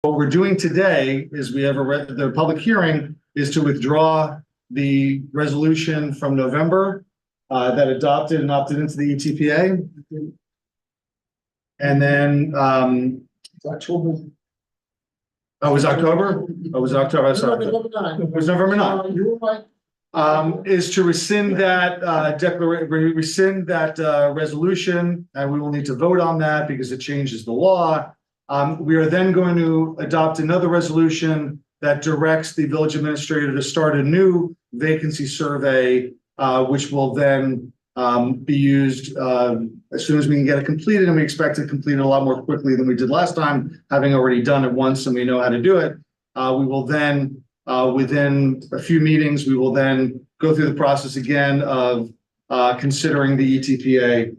What we're doing today is we have the public hearing is to withdraw the resolution from November that adopted and opted into the ETPA. And then October. oh, it was October? Oh, it was October, sorry. It was November 9th. You were right. Is to rescind that resolution, and we will need to vote on that because it changes the law. We are then going to adopt another resolution that directs the village administrator to start a new vacancy survey, which will then be used as soon as we can get it completed, and we expect to complete it a lot more quickly than we did last time, having already done it once and we know how to do it. We will then, within a few meetings, we will then go through the process again of considering the ETPA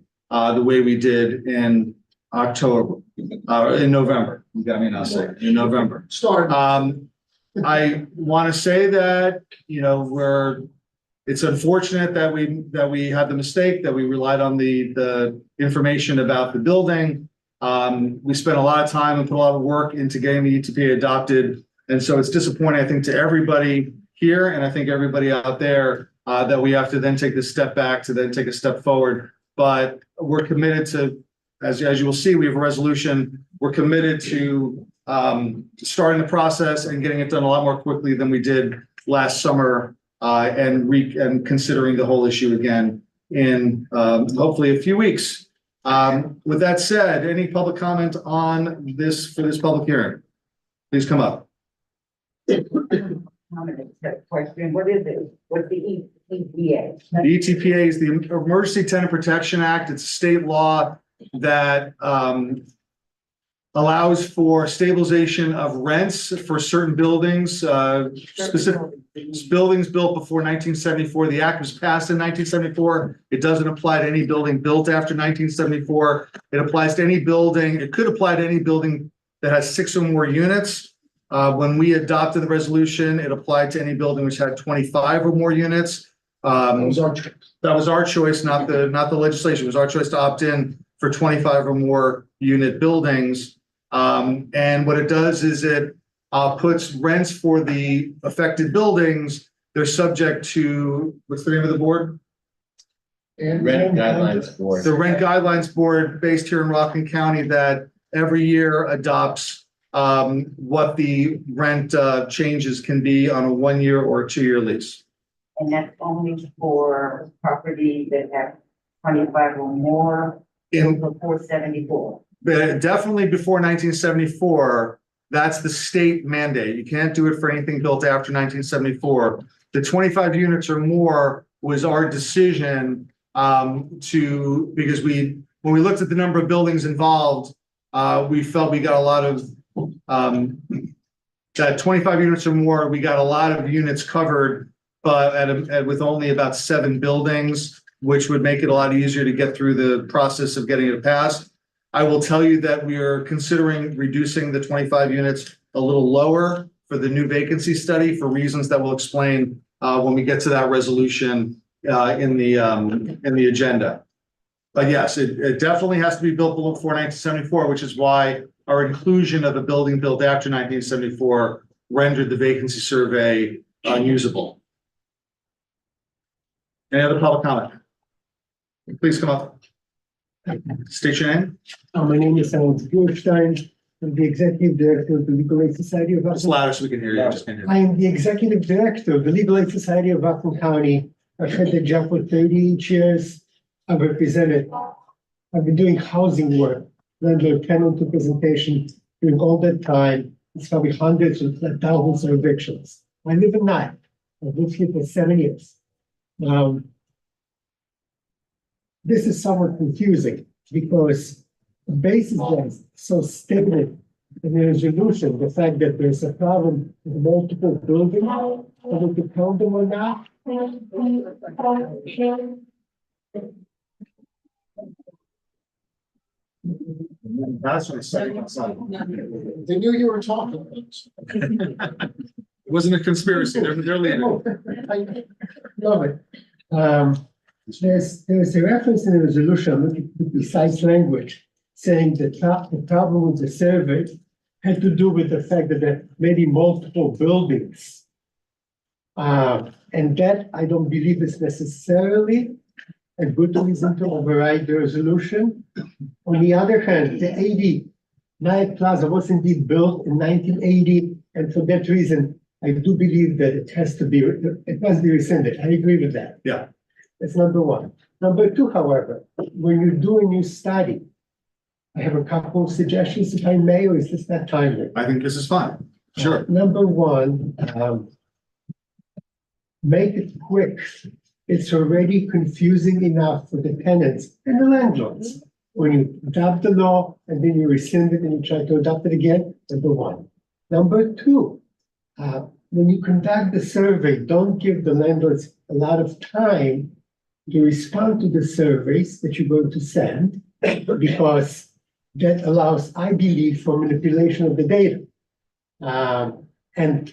the way we did in October, in November. You got me now saying in November. Start. I want to say that, you know, it's unfortunate that we had the mistake, that we relied on the information about the building. We spent a lot of time and put a lot of work into getting the ETPA adopted. And so it's disappointing, I think, to everybody here, and I think everybody out there, that we have to then take this step back to then take a step forward. But we're committed to, as you will see, we have a resolution. We're committed to starting the process and getting it done a lot more quickly than we did last summer, and considering the whole issue again in hopefully a few weeks. With that said, any public comment on this for this public hearing? Please come up. Question, what is it? What's the ETPA? The ETPA is the Emergency Tenant Protection Act. It's a state law that allows for stabilization of rents for certain buildings, specific buildings built before 1974. The act was passed in 1974. It doesn't apply to any building built after 1974. It applies to any building. It could apply to any building that has 6 or more units. When we adopted the resolution, it applied to any building which had 25 or more units. That was our choice. That was our choice, not the legislation. It was our choice to opt in for 25 or more unit buildings. And what it does is it puts rents for the affected buildings. They're subject to, what's the name of the board? Rent Guidelines Board. The Rent Guidelines Board, based here in Rockland County, that every year adopts what the rent changes can be on a 1-year or a 2-year lease. And that's only for property that have 25 or more before 74. But definitely before 1974, that's the state mandate. You can't do it for anything built after 1974. The 25 units or more was our decision because when we looked at the number of buildings involved, we felt we got a lot of that 25 units or more, we got a lot of units covered, but with only about 7 buildings, which would make it a lot easier to get through the process of getting it passed. I will tell you that we are considering reducing the 25 units a little lower for the new vacancy study for reasons that we'll explain when we get to that resolution in the agenda. But yes, it definitely has to be built before 1974, which is why our inclusion of a building built after 1974 rendered the vacancy survey unusable. Any other public comment? Please come up. State your name. My name is Alex Bluestein. I'm the Executive Director of the Legal Aid Society of It's Rockland. louder so we can hear you. Just can't hear you. I am the Executive Director of the Legal Aid Society of Rockland County. I've had the job for 38 years. I've been doing housing work, landlord tenant representation during all that time. It's probably hundreds of thousands of evictions. I live in Nye. I've lived here for 7 years. This is somewhat confusing because the basis was so stated in the resolution, the fact that there's a problem with multiple buildings, whether to count them or not. That's what I said outside. They knew you were talking. It wasn't a conspiracy. They're leaving. I love it. There's a reference in the resolution, I'm looking at the precise language, saying that the problem with the survey had to do with the fact that there are maybe multiple buildings. And that I don't believe is necessarily a good reason to override the resolution. On the other hand, the 80 Nyack Plaza was indeed built in 1980, and for that reason, I do believe that it must be rescinded. I agree with that. Yeah. That's number one. Number two, however, when you do a new study, I have a couple of suggestions, if I may, or is this not timely? I think this is fine. Sure. Number one, make it quick. It's already confusing enough for the tenants and the landlords. When you adopt the law and then you rescind it and you try to adopt it again, number one. Number two, when you conduct the survey, don't give the landlords a lot of time to respond to the surveys that you're going to send, because that allows, I believe, for manipulation of the data. And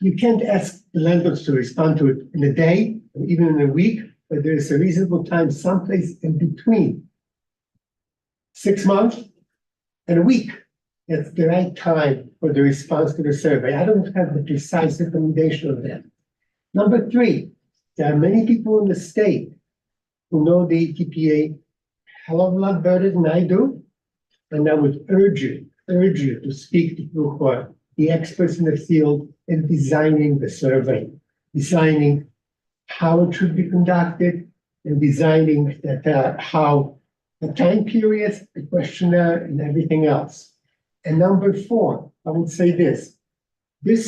you can't ask the landlords to respond to it in a day or even in a week, but there is a reasonable time someplace in between. 6 months and a week. That's the right time for the response to the survey. I don't have the precise recommendation of that. Number three, there are many people in the state who know the ETPA hell of a lot better than I do. And I would urge you to speak to people who are the experts in the field in designing the survey, designing how it should be conducted, and designing that, how the time periods, the questionnaire, and everything else. And number four, I would say this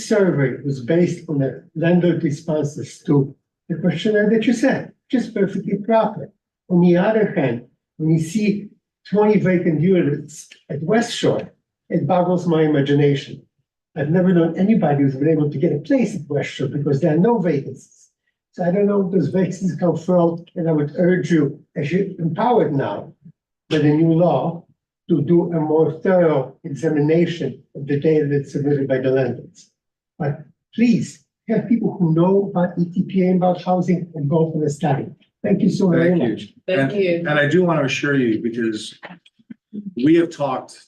survey was based on the landlord responses to the questionnaire that you said, which is perfectly proper. On the other hand, when you see 20 vacant units at West Shore, it boggles my imagination. I've never known anybody who's been able to get a place at West Shore because there are no vacancies. So I don't know where those vacancies come from, and I would urge you, as you're empowered now by the new law, to do a more thorough examination of the data that's submitted by the landlords. But please, have people who know about ETPA and about housing and go for the study. Thank you so very Thank you. much. Thank you. And I do want to assure you, because we have talked,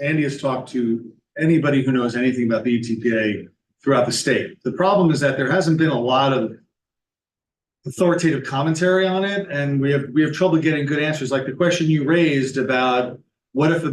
Andy has talked to anybody who knows anything about the ETPA throughout the state. The problem is that there hasn't been a lot of authoritative commentary on it, and we have trouble getting good answers. Like the question you raised about what if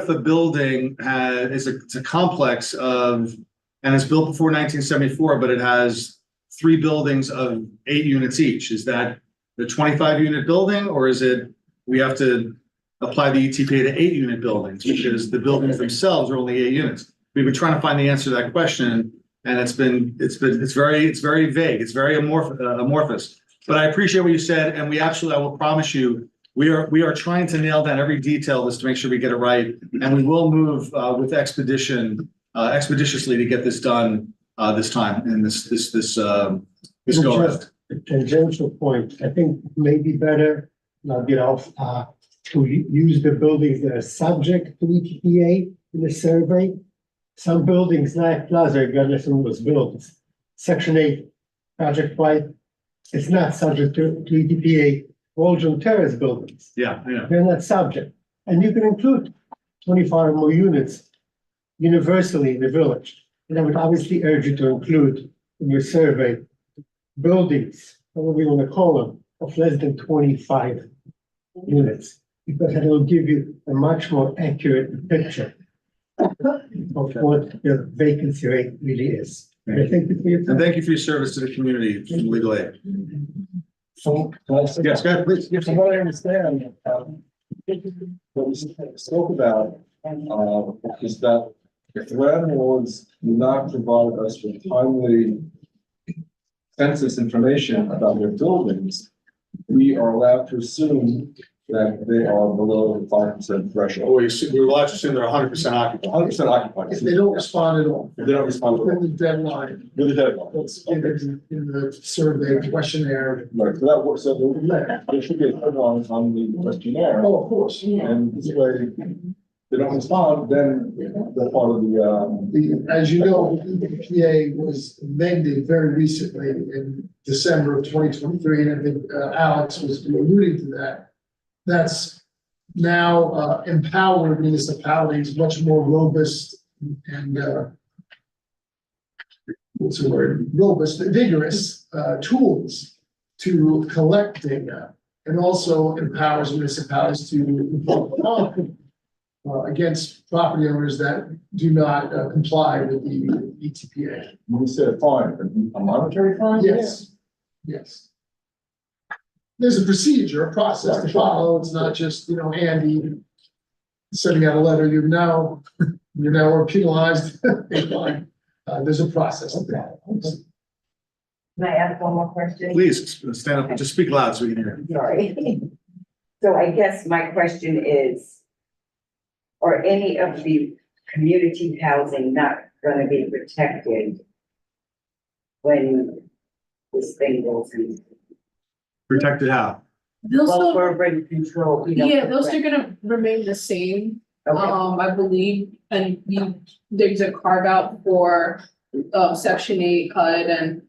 a building it's a complex of, and it's built before 1974, but it has 3 buildings of 8 units each. Is that the 25-unit building, or is it we have to apply the ETPA to 8-unit buildings because the buildings themselves are only 8 units? We've been trying to find the answer to that question, and it's very vague. It's very amorphous. But I appreciate what you said, and I will promise you, we are trying to nail down every detail of this to make sure we get it right, and we will move with expeditiously to get this done this time and this go around. A tangential point, I think maybe better, to use the buildings that are subject to ETPA in the survey. Some buildings, Nyack Plaza, regardless of when it was built, Section 8, Project White, it's not subject to ETPA. Waldron Terrace buildings, Yeah. they're not subject. And you can include 25 or more units universally in the village. And I would obviously urge you to include in your survey buildings, whatever you want to call them, of less than 25 units, because it will give you a much more accurate picture of what the vacancy rate really is. I thank you for your And time. thank you for your service to the community from legal aid. So, Yes, go ahead, please. from what I understand, what we spoke about, is that if landlords do not provide us with timely census information about their buildings, we are allowed to assume that they are below the 5% threshold. We're allowed to assume they're 100% occupied. 100% occupied. If they don't respond at all, If they don't respond within the deadline, with the deadline. that's in the survey questionnaire. Right, so that works, so there should be a deadline on the questionnaire, Oh, of course. and this way, they don't respond, then they're part of the, As you know, the EPA was amended very recently in December of 2023, and I think Alex was alluding to that. That's now empower municipalities much more robust and what's the word, robust, vigorous tools to collect data, and also empowers municipalities to report against property owners that do not comply with the ETPA. When you said fine, a monetary fine? Yes, yes. There's a procedure, a process to follow. It's not just, Andy sending out a letter, you're now penalized. There's a process to follow. Can I ask one more question? Please stand up and just speak loud so we can hear. Sorry. So I guess my question is, are any of the community housing not gonna be protected when this thing goes in? Protected how? They'll Well, still, for rent control, yeah, those are gonna remain the same, Okay, I believe, and there's a carve out for section 8 HUD and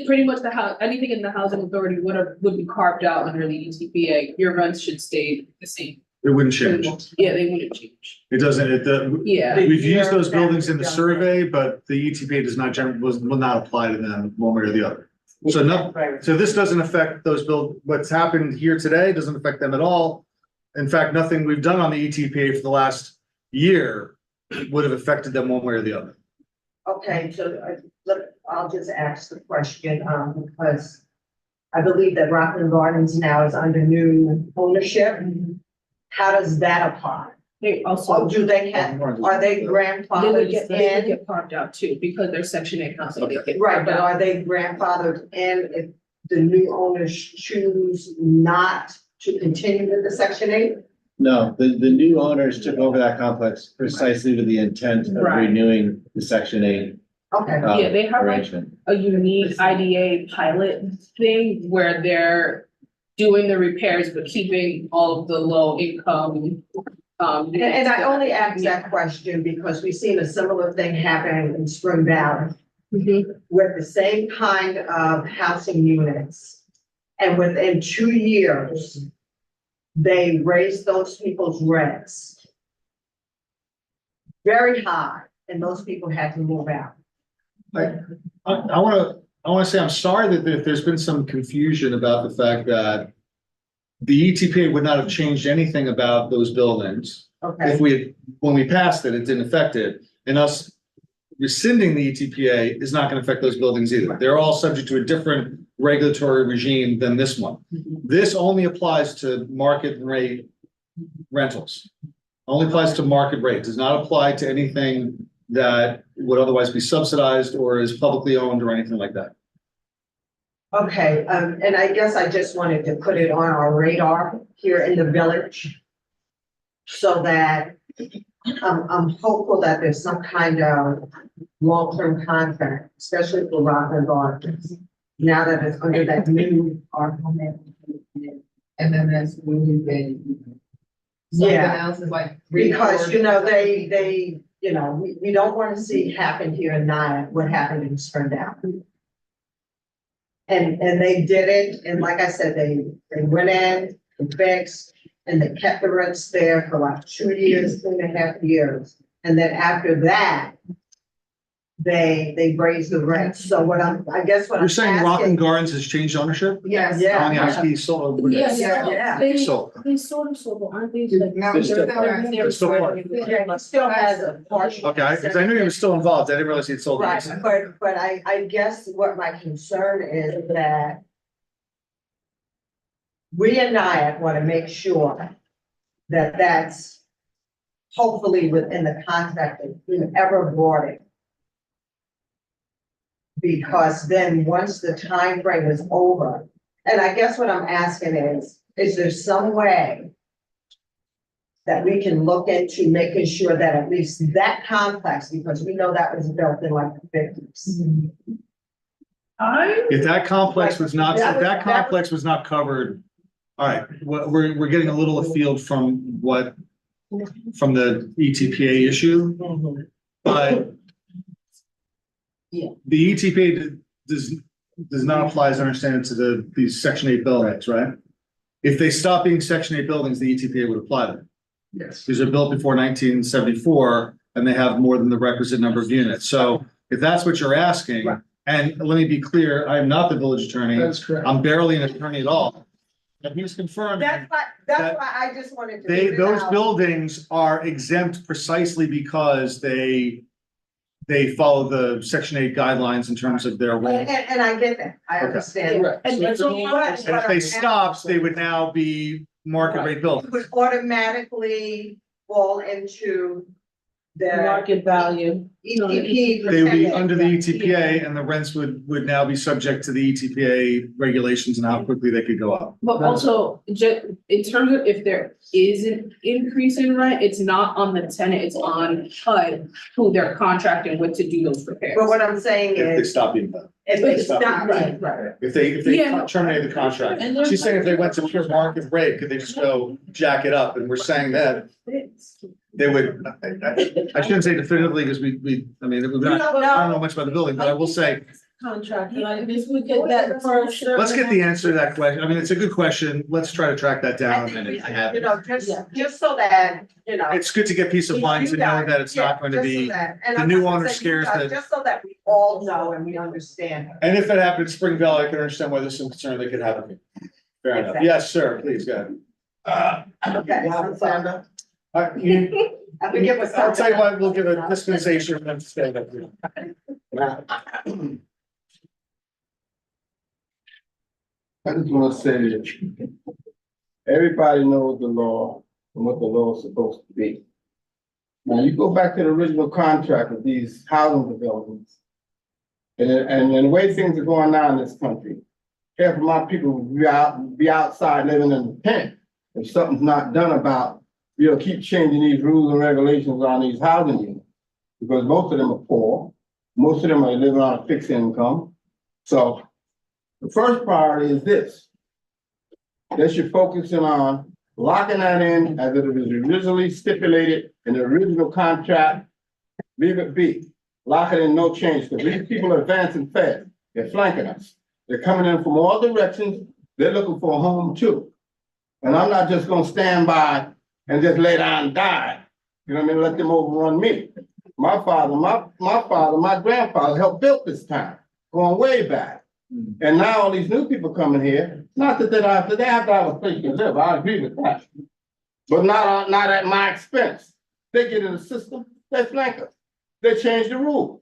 pretty much the house, anything in the housing authority would be carved out under the ETPA. Your rents should stay the same. It wouldn't change. Yeah, they wouldn't change. It doesn't, Yeah, we've used those buildings in the survey, but the ETPA does not will not apply to them one way or the other. So no, so this doesn't affect those what's happened here today doesn't affect them at all. In fact, nothing we've done on the ETPA for the last year would have affected them one way or the other. Okay, so look, I'll just ask the question, because I believe that Rockland Gardens now is under new ownership. How does that apply? they Or also, do they have, are they they would grandfathered get, they would in? get carved out too, because they're section 8 housing. They get Right, carved but out. are they grandfathered in if the new owners choose not to continue with the section 8? No, the new owners took over that complex precisely with the intent of Right. renewing the section 8 Okay, Yeah, they have like arrangement. a unique IDA pilot thing where they're doing the repairs, but keeping all of the low income. and I only asked that question because we've seen a similar thing happen in Spring Valley Mhm. with the same kind of housing units. And within 2 years, they raised those people's rents very high, and those people had to move out. I wanna say, I'm sorry that if there's been some confusion about the fact that the ETPA would not have changed anything about those buildings. Okay, When we passed it, it didn't affect it, and us rescinding the ETPA is not gonna affect those buildings either. They're all subject to a different regulatory regime than this one. This only applies to market rate rentals. Only applies to market rate, does not apply to anything that would otherwise be subsidized or is publicly owned or anything like that. okay, and I guess I just wanted to put it on our radar here in the village. So that I'm hopeful that there's some kind of long-term contract, especially for Rockland Gardens. Now that it's under that new argument. And then that's when you've been. Yeah. Else is like. Because, they, we don't want to see happen here in Nyack, what happened in Springdale. And they did it, and like I said, they went in, and fixed, and they kept the rents there for like 2 years, 2.5 years. And then after that, they raised the rent. So I guess what I'm You're saying asking. Rockland Gardens has changed ownership? Yes. Yeah. On the ISP sold. Yes, Yeah. they So, sort of, aren't they? like- No, There's still- They're still part. Yeah, it still has a partial. okay, because I knew he was still involved. I didn't realize he'd sold. Right, it. but I guess what my concern is that we in Nyack want to make sure that that's hopefully within the contract that whoever bought it. Because then once the time frame is over, and I guess what I'm asking is there some way that we can look into making sure that at least that complex, because we know that was built in like the 50s. If that complex was not, if That was- that complex was not covered, all right, we're getting a little afield from the ETPA issue, but Yeah. the ETPA does not apply, as I understand it, to these section 8 buildings, right? If they stop being section 8 buildings, the ETPA would apply to them. Yes. These are built before 1974 and they have more than the requisite number of units. So if that's what you're asking, Right. and let me be clear, I am not the village attorney. That's correct. I'm barely an attorney at all. And he's confirmed That's why I just wanted to. they, leave it those out. buildings are exempt precisely because they follow the Section 8 guidelines in terms of their role. And I get that, I Okay. understand. Correct. And So that's if all- it- And if they stopped, they would now be market rate It buildings. would automatically fall into the Market value. ETP. They would be percentage. under the ETPA and the rents would now be subject to the ETPA regulations and how quickly they could go up. But also, in terms of if there is an increase in rent, it's not on the tenant, it's on HUD who they're contracting with to do those repairs. But what I'm saying If they is, stop being done. if it's not, Right. right, If they Yeah. terminate the contract. And there's- She's saying if they went to pure market rate, could they just go jack it up? And we're saying that they would, I shouldn't say definitively because I mean, I don't know much about the building, but I will say, Contract, like this would get that first. let's get the answer to that question. I mean, it's a good question. Let's try to track that I down. think we, I have you it. know, just so that, you know. It's good to get peace of mind to know that it's not going to be, the new owner scares the. Just so that we all know and we understand. And if it happened in Spring Valley, I can understand why there's some concern they could have. Fair enough. Exactly. Yes, sir, please go Okay, I'm sorry. ahead. I forget what. I'll tell you what, we'll give a dispensation for them to stand up here. I just wanna say that everybody knows the law and what the law is supposed to be. Now, you go back to the original contract of these housing developments. And the way things are going now in this country, half of my people will be outside living in the tent if something's not done about, keep changing these rules and regulations on these housing units. Because most of them are poor, most of them are living on a fixed income. So the first priority is this. They should focus in on locking that in as it was originally stipulated in the original contract. Leave it be. Lock it in, no change, because these people are advancing fast. They're flanking us. They're coming in from all directions. They're looking for a home too. And I'm not just gonna stand by and just lay down and die. You know what I mean? Let them overrun me. My grandfather helped build this town, going way back. And now all these new people coming here, not that they have to have a place to live, I agree with that. But not at my expense. They get in the system, they flank us. They change the rules.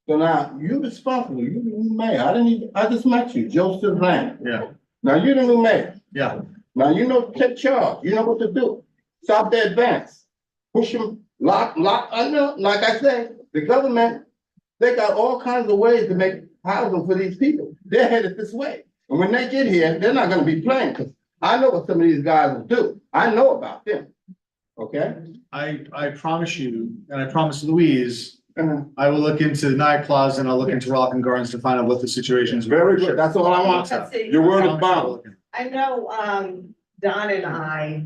So now you're responsible, you're the new mayor. I just met you, Joseph Land. Yeah, Now you're the new mayor. yeah. Now you know, take charge, you know what to do. Stop the advance. Push them, lock, I know, like I said, the government, they got all kinds of ways to make housing for these people. They're headed this way. And when they get here, they're not gonna be playing, because I know what some of these guys will do. I know about them. Okay? I promise you, and I promise Louise, Uh-huh. I will look into the Nye Plaza and I'll look into Rockland Gardens to find out what the situation is. Very good. That's all I want. Let's see. Your word is bond. I know, Don and I,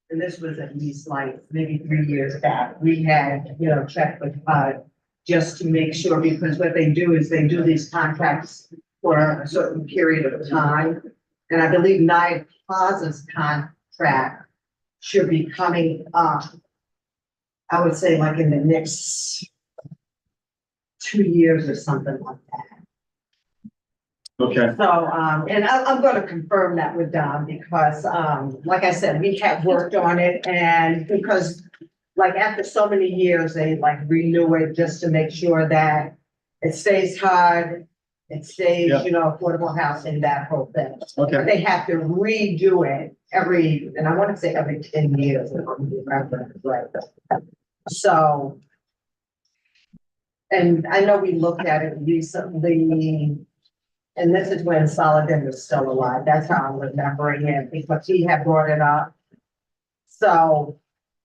and this was at least like maybe 3 years back, we had, checked with HUD just to make sure, because what they do is they do these contracts for a certain period of time. And I believe Nye Plaza's contract should be coming up, I would say like in the next 2 years or something like that. Okay, So, and I'm gonna confirm that with Don because, like I said, we have worked on it and because like after so many years, they like renew it just to make sure that it stays hard, it stays, Yeah. affordable housing, that whole thing. okay. They have to redo it and I want to say every 10 years, if I remember right. So. And I know we looked at it recently. And this is when Solomon was still alive. That's how I'm remembering it because he had brought it up. So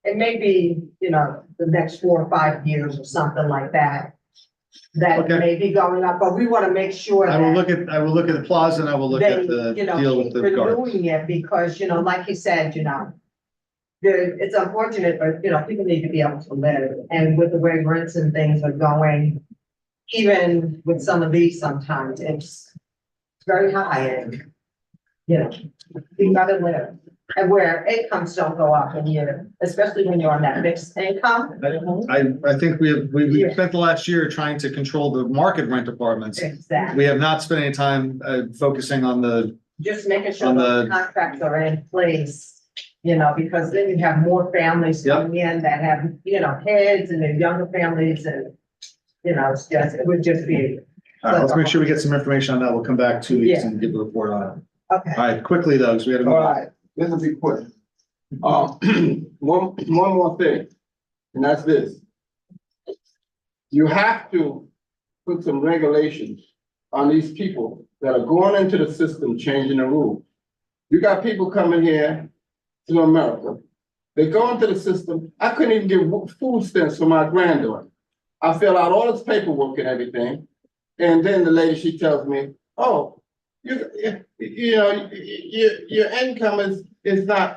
it may be, the next 4 or 5 years or something like that. That Okay. may be going up, but we want to make sure I will that look at the plaza and I will look they, at the deal with keep the gardens. renewing it because, like you said, it's unfortunate, but, people need to be able to live. And with the way rents and things are going, even with some of these, sometimes it's very high and, you gotta live. And where incomes don't go up in here, especially when you're on that fixed income. I think we spent the last year trying to control the market rent apartments. Exactly. We have not spent any time focusing on the, Just making sure On those the- contracts are in place, you know, because then you have more families Yep. coming in that have, you know, kids and they're younger families and, you know, it's just, it would just be. let's make sure we get some information on that. We'll come back 2 weeks and give a report on it. Okay. All right, quickly though, because we had All a. right, this will be quick. One more thing, and that's this. You have to put some regulations on these people that are going into the system, changing the rules. You got people coming here to America. They go into the system. I couldn't even get food stamps for my granddaughter. I fill out all this paperwork and everything. And then the lady, she tells me, oh, you know, your income is not,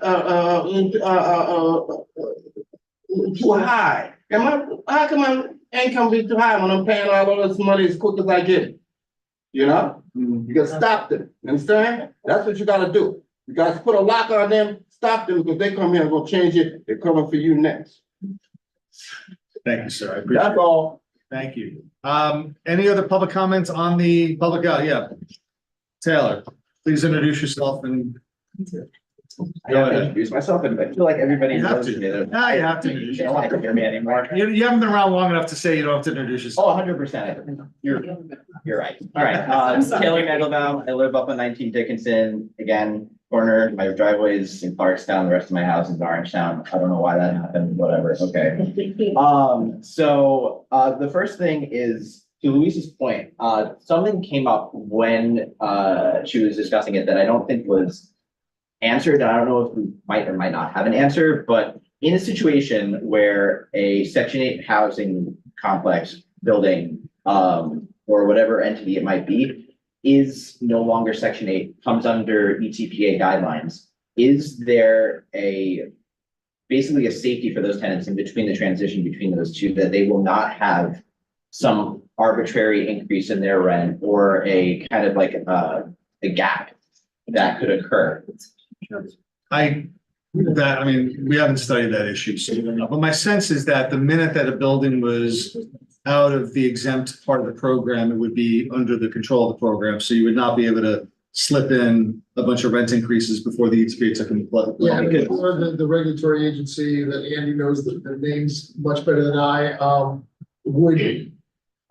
too high. How can my income be too high when I'm paying all this money as quick as I get it? You know, you gotta stop them, you understand? That's what you gotta do. You guys put a lock on them, stop them, because they come here and gonna change it, they're coming for you next. Thank you, sir. I appreciate That's it. all. Thank you. Any other public comments on the public, yeah. Taylor, please introduce yourself and. I have to introduce myself, and I feel like everybody You have knows to. me. They Yeah, you have to introduce don't want to hear me anymore. You haven't been around long enough to say you don't have to introduce yourself. Oh, 100%. You're right. All right, Taylor Mandelbaum. I live up on 19 Dickinson, again, corner. My driveway is in Clarkstown, the rest of my house is in Orangetown. I don't know why that happened, whatever, okay. So the first thing is, to Luis's point, something came up when she was discussing it that I don't think was answered. I don't know if we might or might not have an answer, but in a situation where a Section 8 housing complex building, or whatever entity it might be, is no longer Section 8, comes under ETPA guidelines, is there basically a safety for those tenants in between the transition between those two, that they will not have some arbitrary increase in their rent or a kind of like a gap that could occur? I mean, we haven't studied that issue, so, but my sense is that the minute that a building was out of the exempt part of the program, it would be under the control of the program, so you would not be able to slip in a bunch of rent increases before the ETPA took into play. Yeah, Because- or the regulatory agency that Andy knows the names much better than I, would.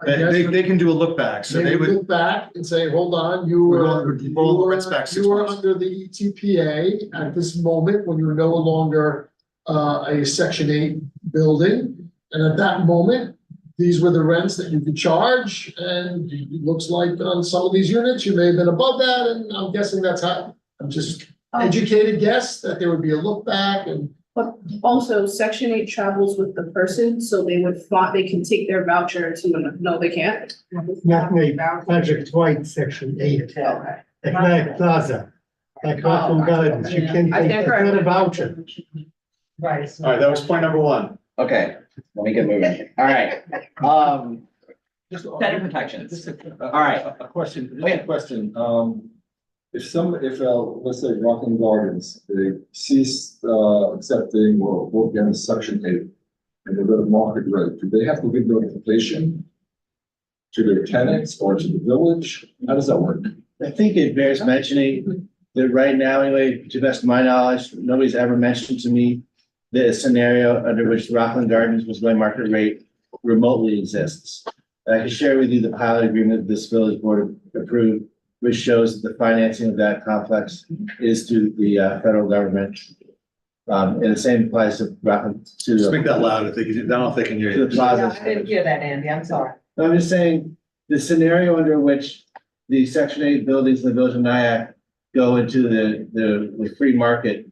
I guess They can do a look back, so they would, look back and say, hold on, Roll the rents back 6 you were months. under the ETPA at this moment when you're no longer a Section 8 building. And at that moment, these were the rents that you could charge, and it looks like on some of these units, you may have been above that, and I'm guessing that's how, I'm just educated guess that there would be a look back and. But also, Section 8 travels with the person, so they can take their voucher to, no, they can't. Not me, Project White, Section 8, Okay. at Night Plaza, like Hawthorne Gardens, you can I take stand that's not a corrected. voucher. Right. all right, that was point number one. Okay, let me get moving. All right. Tenant protections. All right. A question, Oh, yeah. a question, if let's say Rockland Gardens, they cease, accepting or working on Section 8, and they go to market rate, do they have to give notification to their tenants or to the village? How does that work? I think it bears mentioning that right now, anyway, to the best of my knowledge, nobody's ever mentioned to me the scenario under which Rockland Gardens was going market rate remotely exists. I can share with you the pilot agreement this village board approved, which shows that the financing of that complex is to the federal government. And the same applies to Rockland, to Just make that the, loud if they can, I don't know if they can hear to you. the Yeah, plaza. I didn't hear that, Andy, I'm sorry. I'm just saying, the scenario under which the Section 8 buildings in the village of Nyack go into the free market.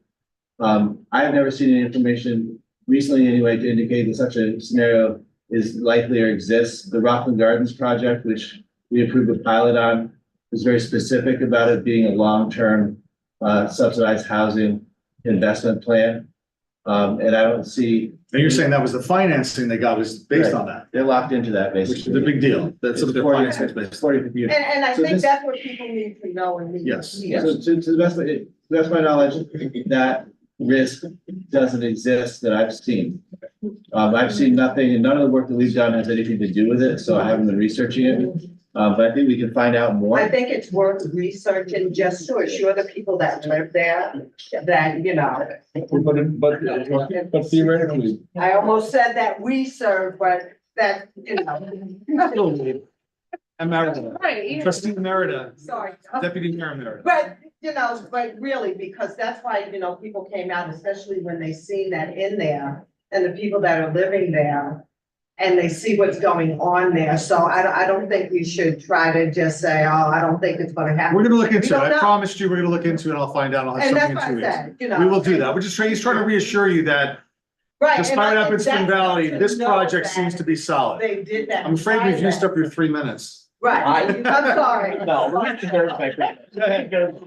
I've never seen any information recently anyway to indicate that such a scenario is likely or exists. The Rockland Gardens project, which we approved a pilot on, was very specific about it being a long-term subsidized housing investment plan. And I don't see, And you're saying that was the financing they got was based on that, they're locked into that which is basically. a big deal. That's what their financing is based. 40 50 And I So think this- that's what people need to know and need. Yes. to hear. So to the best of it, that's my knowledge, that risk doesn't exist that I've seen. I've seen nothing, and none of the work that we've done has anything to do with it, so I haven't been researching it. But I think we can find out I more. think it's worth researching just to assure the people that live there that, you know, But theoretically, I almost said that we serve, but that, you know. Emerita, Right, yeah. trustee Emerita, Sorry. deputy mayor Emerita. But, you know, but really, because that's why, you know, people came out, especially when they seen that in there and the people that are living there. And they see what's going on there. So I don't think we should try to just say, oh, I don't think it's gonna happen. We're gonna look into it. We don't I know. promised you, we're gonna look into it. I'll find out. I'll have And that's something what in I 2 weeks. said, you know. We will do that. We're just trying, he's trying to reassure you that Right. despite up in Spring that's Valley, good this to know project that seems to be solid. They did that. I'm afraid we've used private. up your 3 minutes. Right, I'm sorry. No, we're not embarrassed by Frank. Go ahead, go.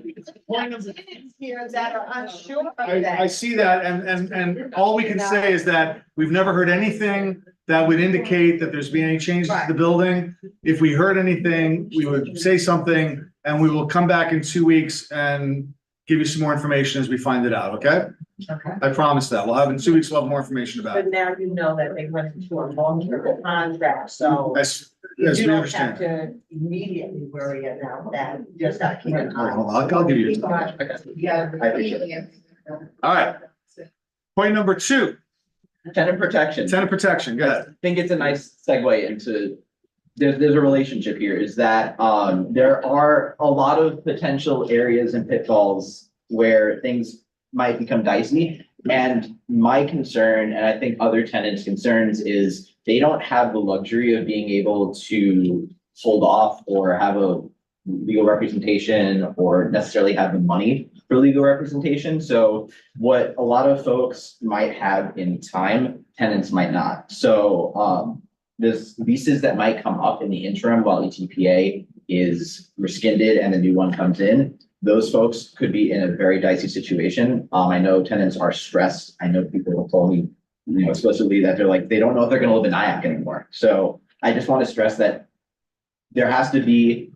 Here that are unsure of I that. see that, and all we can say is that we've never heard anything that would indicate that there's been any changes to the building. If we heard anything, we would say something, and we will come back in 2 weeks and give you some more information as we find it out, okay? Okay. I promise that. We'll have in 2 weeks, we'll have more information about But it, now you know that they went into a long-term contract, so as you we don't have understand. to immediately worry about that. You just gotta keep an All right, eye. hold on, I'll give you. Yeah. I appreciate All right. Point number 2, Tenant protection. tenant protection, go I ahead. think it's a nice segue into, there's a relationship here, is that, there are a lot of potential areas and pitfalls where things might become dicey. And my concern, and I think other tenants' concerns, is they don't have the luxury of being able to hold off or have a legal representation or necessarily have the money for legal representation. So what a lot of folks might have in time, tenants might not. So there's leases that might come up in the interim while ETPA is rescinded and a new one comes in. Those folks could be in a very dicey situation. I know tenants are stressed. I know people have told me, you know, explicitly that they're like, they don't know if they're gonna live in Nyack anymore. So I just want to stress that there has to be,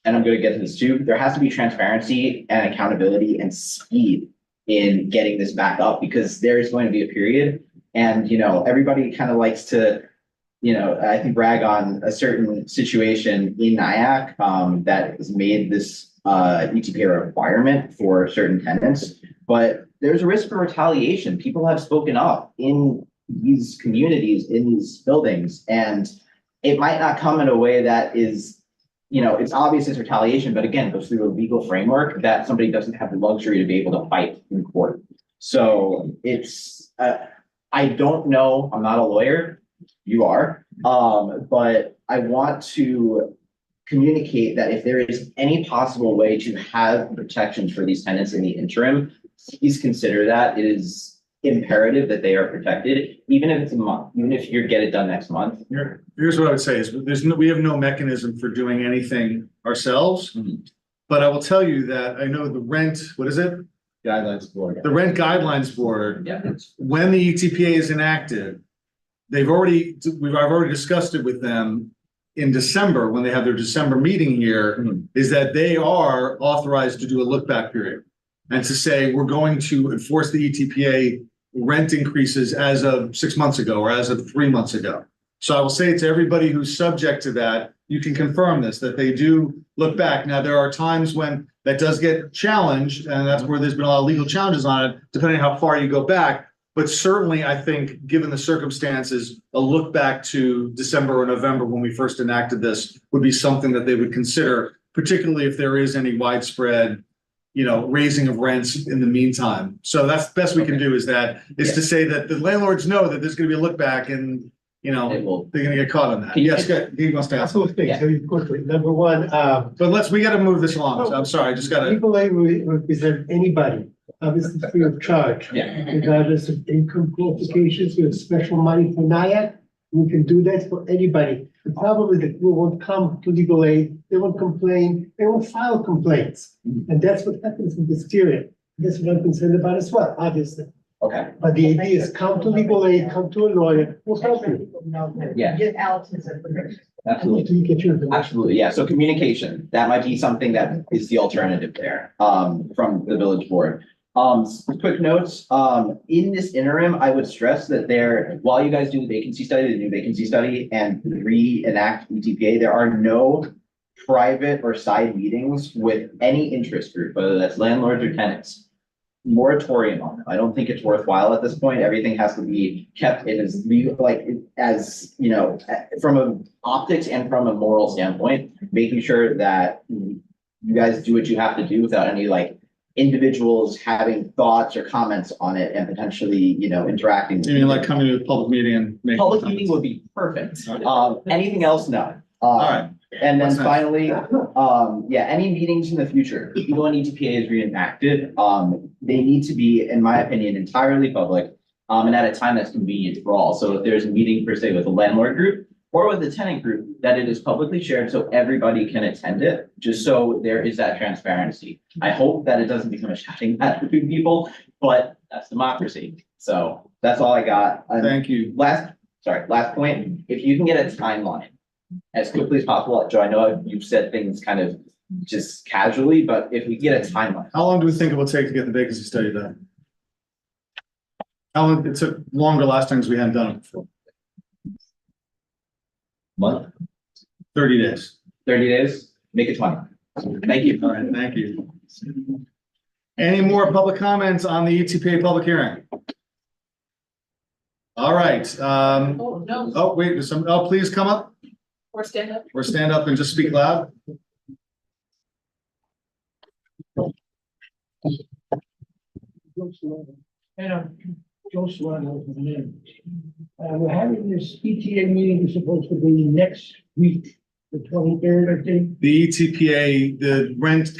and I'm gonna get to this too, there has to be transparency and accountability and speed in getting this back up, because there is going to be a period. And, you know, everybody kind of likes to, you know, I think brag on a certain situation in Nyack that has made this ETPA requirement for certain tenants, but there's a risk for retaliation. People have spoken up in these communities, in these buildings, and it might not come in a way that is, you know, it's obvious it's retaliation, but again, it goes through a legal framework that somebody doesn't have the luxury to be able to fight in court. So it's, I don't know, I'm not a lawyer, you are, but I want to communicate that if there is any possible way to have protections for these tenants in the interim, please consider that. It is imperative that they are protected, even if it's a month, even if you get it done next month. Here's what I would say is we have no mechanism for doing anything ourselves. Mhm. But I will tell you that I know the rent, what is it? guidelines for it. The Rent Guidelines Board, Yeah. when the ETPA is enacted, we've already discussed it with them in December, when they have their December meeting here, Mhm. is that they are authorized to do a look back period. And to say, we're going to enforce the ETPA rent increases as of 6 months ago, or as of 3 months ago. So I will say to everybody who's subject to that, you can confirm this, that they do look back. Now, there are times when that does get challenged, and that's where there's been a lot of legal challenges on it, depending on how far you go back. But certainly, I think, given the circumstances, a look back to December or November when we first enacted this would be something that they would consider, particularly if there is any widespread, you know, raising of rents in the meantime. So that's the best we can do is to say that the landlords know that there's gonna be a look back and, you It know, will. they're gonna get caught on that. Can you- Yes, he wants to ask. Couple of things, very quickly. Number one, But we gotta move this along. So I'm sorry, I just gotta, legal aid will represent anybody, obviously free of charge. Yeah. Regardless of income qualifications, we have special money for NIAC. We can do that for anybody. The problem is that people won't come to legal aid, they won't complain, they won't file complaints. And that's what happens in this period. That's what I'm concerned about as well, obviously. Okay, But the idea is come to legal aid, come to a lawyer, we'll help you. Know that. Yeah. Get Alex's information. Absolutely. Absolutely, yeah, so communication, that might be something that is the alternative there, from the village board. Quick notes, in this interim, I would stress that while you guys do the vacancy study, the new vacancy study, and reenact ETPA, there are no private or side meetings with any interest group, whether that's landlords or tenants. Moratorium on it. I don't think it's worthwhile at this point. Everything has to be kept in as legal, as, you know, from a optics and from a moral standpoint, making sure that you guys do what you have to do without any individuals having thoughts or comments on it and potentially, you know, interacting. You mean like coming to a public meeting and making Public comments? meeting would be perfect. Okay. Anything else, no. All right. And then What's next? finally, any meetings in the future, even when ETPA is reenacted, they need to be, in my opinion, entirely public. And at a time that's convenient for all. So if there's a meeting per se with a landlord group or with a tenant group, that it is publicly shared so everybody can attend it, just so there is that transparency. I hope that it doesn't become a shouting match between people, but that's democracy. So that's all I got. Thank you. Last point, if you can get a timeline as quickly as possible, Joe, I know you've said things kind of just casually, but if we get a timeline. How long do we think it will take to get the vacancy study done? How long, it took longer last time because we hadn't done it before. Month? 30 days. 30 days, make it 20. Thank you. All right, thank you. Any more public comments on the ETPA public hearing? All right, Oh, no, oh, wait, please come up or stand up. or stand up and just speak loud. Joe Solano is my name. We're having this ETA meeting is supposed to be next week, the 23rd, I think. The ETPA, the rent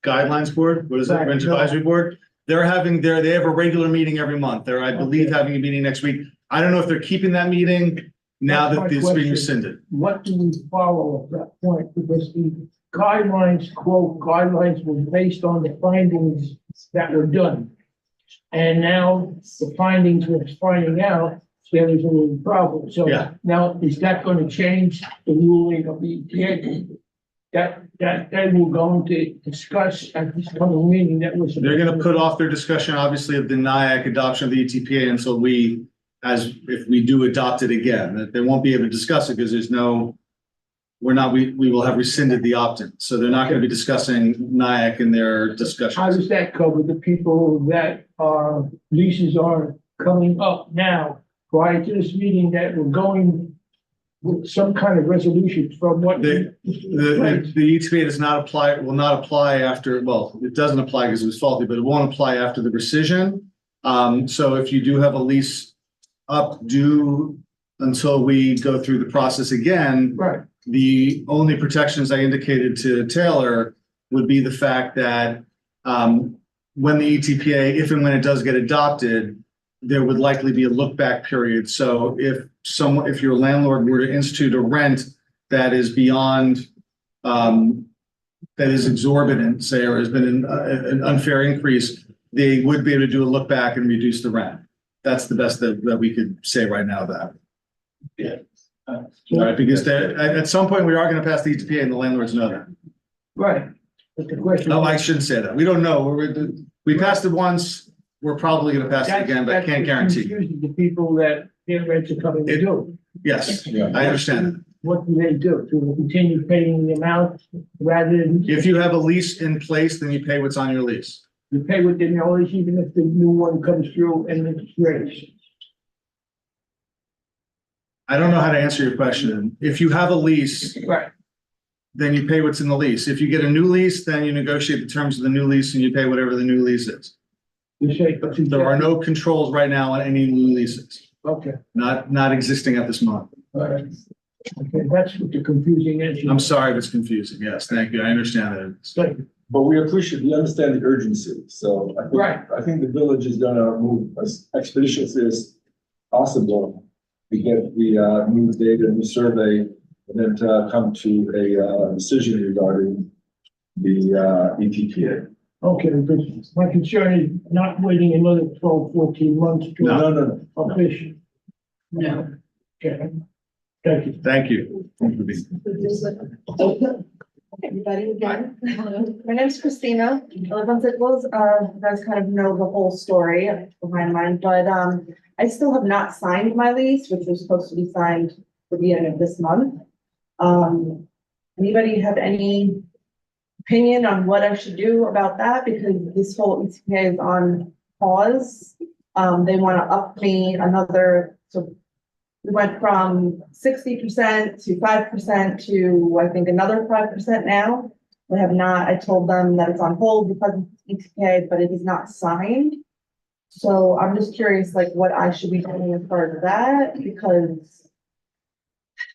guidelines board, what is it, Right, rent no. advisory board? They have a regular meeting every month. They're, I believe, having a meeting next week. I don't know if they're keeping that meeting now That's that my it's being question. rescinded. What do we follow at that point? Because the guidelines, quote, guidelines were based on the findings that were done. And now the findings we're finding out, there is a little problem. So Yeah. now is that going to change the ruling of the EPA? That we're going to discuss at this coming meeting that was. They're gonna put off their discussion, obviously, of the NIAC adoption of the ETPA until if we do adopt it again, that they won't be able to discuss it because we will have rescinded the opt-in. So they're not gonna be discussing NIAC in their How discussions. does that cover the people that leases are coming up now prior to this meeting that we're going with some kind of resolution from what? The ETPA does not apply, will not apply after, well, it doesn't apply because it was faulty, but it won't apply after the rescission. So if you do have a lease up due until we go through the process again, Right, the only protections I indicated to Taylor would be the fact that when the ETPA, if and when it does get adopted, there would likely be a look back period. So if your landlord were to institute a rent that is beyond, that is exorbitant, say, or has been an unfair increase, they would be able to do a look back and reduce the rent. That's the best that we could say right now about it. All right, because at some point we are going to pass the ETPA and the landlords know that. right. But the question. No, I shouldn't say that. We don't know. We passed it once. We're probably going to pass it again, but I can't guarantee. Confusing the people that their rents are coming to do. Yes, Yeah. I understand that. What do they do? Do they continue paying the amount rather than? If you have a lease in place, then you pay what's on your lease. You pay what they know, even if the new one comes through and it's raised. I don't know how to answer your question. If you have a lease, Right, then you pay what's in the lease. If you get a new lease, then you negotiate the terms of the new lease and you pay whatever the new lease is. you say, but. There are no controls right now on any new leases, Okay, not existing at this moment. all right. Okay, that's what the confusing answer. I'm sorry if it's confusing. Yes, thank you. I understand that. Thank you. But we understand the urgency, so Right. I think the village is gonna move as expeditiously as possible to get the new data, new survey, and then to come to a decision regarding the ETPA. Okay, but my concern is not waiting another 12, 14 months to No. official. No. Okay. Thank you. Thank you. Everybody again. My name's Christina. I live on Zickles. You guys kind of know the whole story behind mine, but, I still have not signed my lease, which was supposed to be signed for the end of this month. Anybody have any opinion on what I should do about that? Because this whole ETPA is on pause. They want to up me another, so we went from 60% to 5% to, I think, another 5% now. We have not, I told them that it's on hold because of ETPA, but it is not signed. So I'm just curious, like, what I should be doing as part of that, because